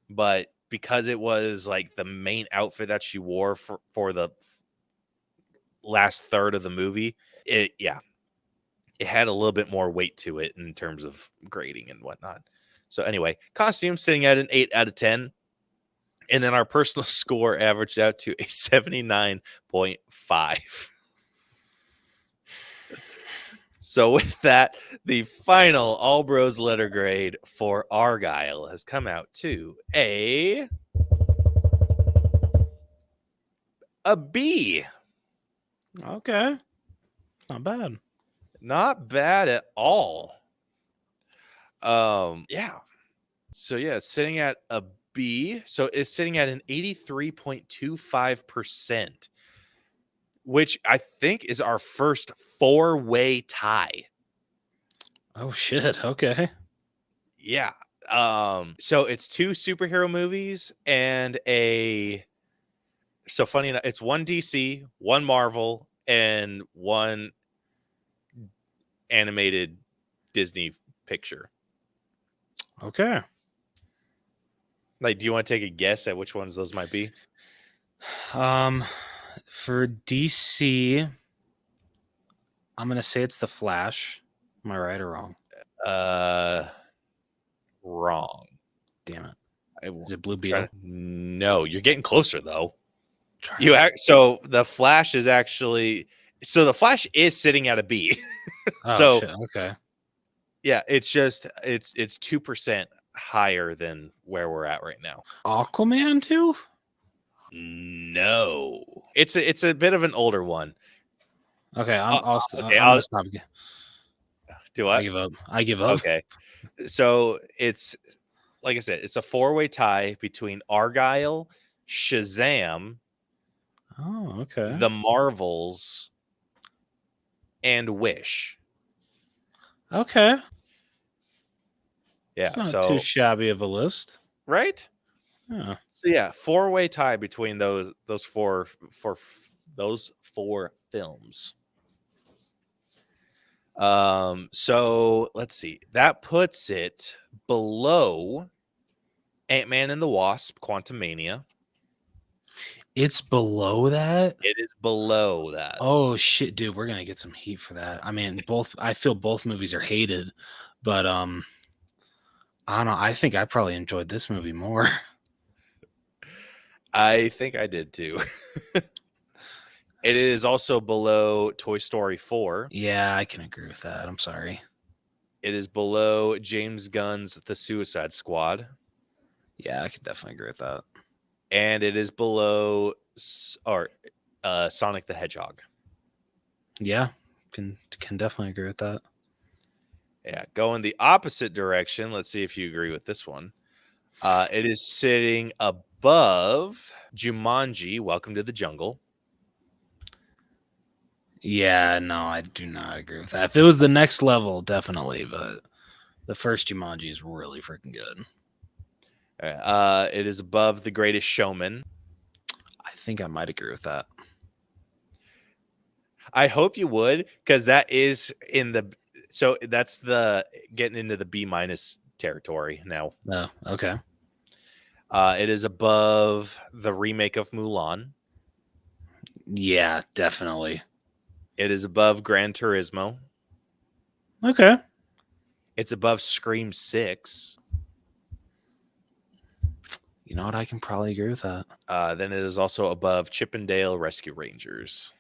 But because it was like the main outfit that she wore for the last third of the movie, it had a little bit more weight to it in terms of grading and whatnot. So anyway, costume sitting at an 8 out of 10. And then our personal score averaged out to a 79.5. So with that, the final All Bros letter grade for Argylle has come out to a B. Okay. Not bad. Not bad at all. Yeah. So yeah, it's sitting at a B. So it's sitting at an 83.25%, which I think is our first 4-way tie. Oh shit. Okay. Yeah. So it's 2 superhero movies and so funny enough, it's 1 DC, 1 Marvel, and 1 animated Disney picture. Okay. Like, do you want to take a guess at which ones those might be? For DC, I'm gonna say it's the Flash. Am I right or wrong? Wrong. Damn it. Is it Blue Beetle? No, you're getting closer though. So the Flash is actually the Flash is sitting at a B. Oh shit. Okay. Yeah, it's just it's 2% higher than where we're at right now. Aquaman too? No, it's a bit of an older one. Okay, I'm gonna stop again. Do what? I give up. Okay, so it's like I said, it's a 4-way tie between Argylle, Shazam, Oh, okay. The Marvels, and Wish. Okay. Yeah, It's not too shabby of a list. Right? Yeah. So yeah, 4-way tie between those four films. So let's see. That puts it below Ant-Man and the Wasp: Quantumania. It's below that? It is below that. Oh shit, dude, we're gonna get some heat for that. I mean, I feel both movies are hated, but I don't know. I think I probably enjoyed this movie more. I think I did too. It is also below Toy Story 4. Yeah, I can agree with that. I'm sorry. It is below James Gunn's The Suicide Squad. Yeah, I can definitely agree with that. And it is below Sonic the Hedgehog. Yeah, can definitely agree with that. Yeah, going the opposite direction. Let's see if you agree with this one. It is sitting above Jumanji: Welcome to the Jungle. Yeah, no, I do not agree with that. If it was the next level, definitely, but the first Jumanji is really freaking good. It is above The Greatest Showman. I think I might agree with that. I hope you would, because that is that's getting into the B- territory now. Oh, okay. It is above the remake of Mulan. Yeah, definitely. It is above Gran Turismo. Okay. It's above Scream 6. You know what? I can probably agree with that. Then it is also above Chip and Dale Rescue Rangers.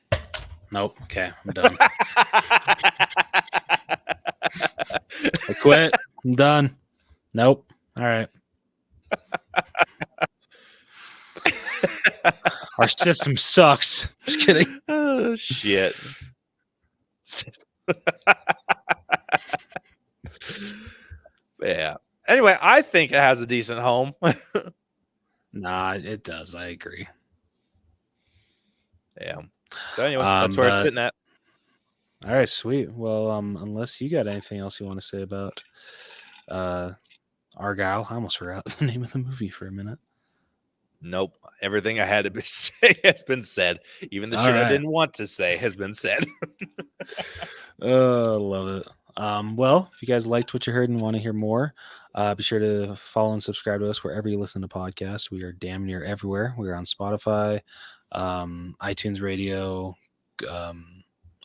Nope. Okay, I'm done. I quit. I'm done. Nope. All right. Our system sucks. Just kidding. Oh, shit. Yeah. Anyway, I think it has a decent home. Nah, it does. I agree. Yeah. So anyway, that's where it's sitting at. All right, sweet. Well, unless you got anything else you want to say about Argylle, I almost forgot the name of the movie for a minute. Nope. Everything I had to say has been said. Even the shit I didn't want to say has been said. Oh, love it. Well, if you guys liked what you heard and want to hear more, be sure to follow and subscribe to us wherever you listen to podcasts. We are damn near everywhere. We are on Spotify, iTunes Radio,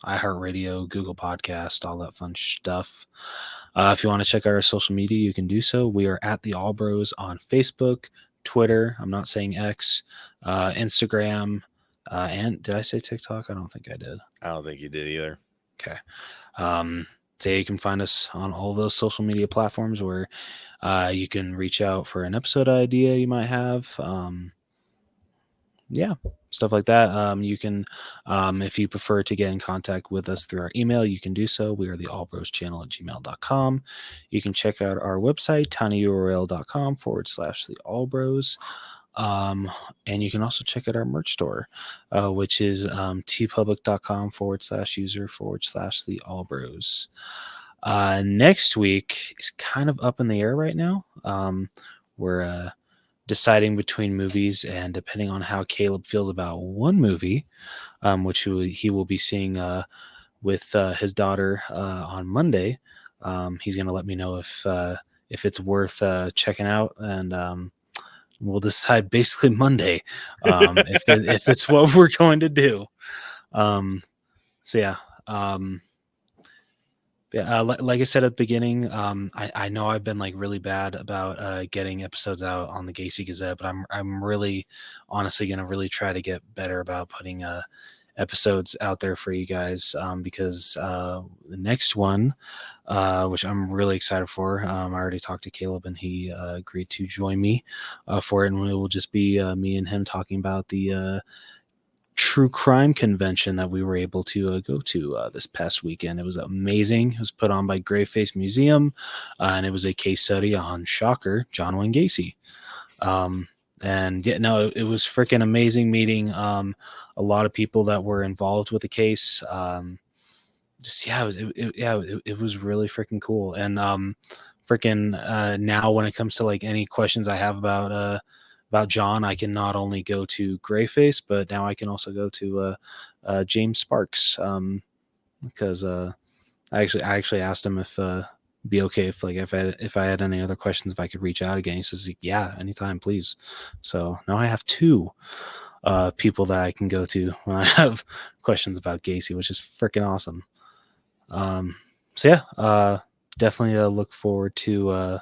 iHeartRadio, Google Podcast, all that fun stuff. If you want to check out our social media, you can do so. We are at the All Bros on Facebook, Twitter. I'm not saying X, Instagram, and did I say TikTok? I don't think I did. I don't think you did either. Okay. So you can find us on all those social media platforms where you can reach out for an episode idea you might have. Yeah, stuff like that. You can, if you prefer to get in contact with us through our email, you can do so. We are the allbroschannel@gmail.com. You can check out our website, tinyurl.com/the allbros. And you can also check out our merch store, which is tpublic.com/user/the allbros. Next week is kind of up in the air right now. We're deciding between movies, and depending on how Caleb feels about one movie, which he will be seeing with his daughter on Monday, he's going to let me know if it's worth checking out, and we'll decide basically Monday if it's what we're going to do. So yeah. Like I said at the beginning, I know I've been like really bad about getting episodes out on the Gacy Gazette, but I'm really honestly gonna really try to get better about putting episodes out there for you guys, because the next one, which I'm really excited for, I already talked to Caleb and he agreed to join me for it, and it will just be me and him talking about the true crime convention that we were able to go to this past weekend. It was amazing. It was put on by Greyface Museum, and it was a case study on, shocker, John Wayne Gacy. And yeah, no, it was freaking amazing meeting a lot of people that were involved with the case. It was really freaking cool. And now when it comes to like any questions I have about John, I can not only go to Greyface, but now I can also go to James Sparks, because I actually asked him if be okay if I had any other questions, if I could reach out again. He says, yeah, anytime, please. So now I have two people that I can go to when I have questions about Gacy, which is freaking awesome. So yeah, definitely look forward to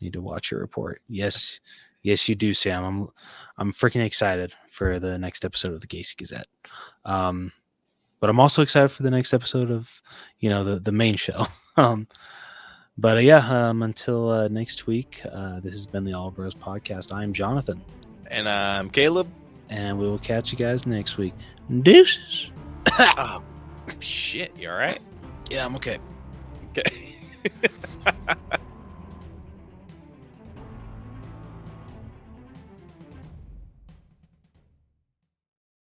need to watch your report. Yes, you do, Sam. I'm freaking excited for the next episode of the Gacy Gazette. But I'm also excited for the next episode of, the main show. But until next week, this has been the All Bros Podcast. I'm Jonathan. And I'm Caleb. And we will catch you guys next week. Deuces. Oh, shit. You all right? Yeah, I'm okay. Okay.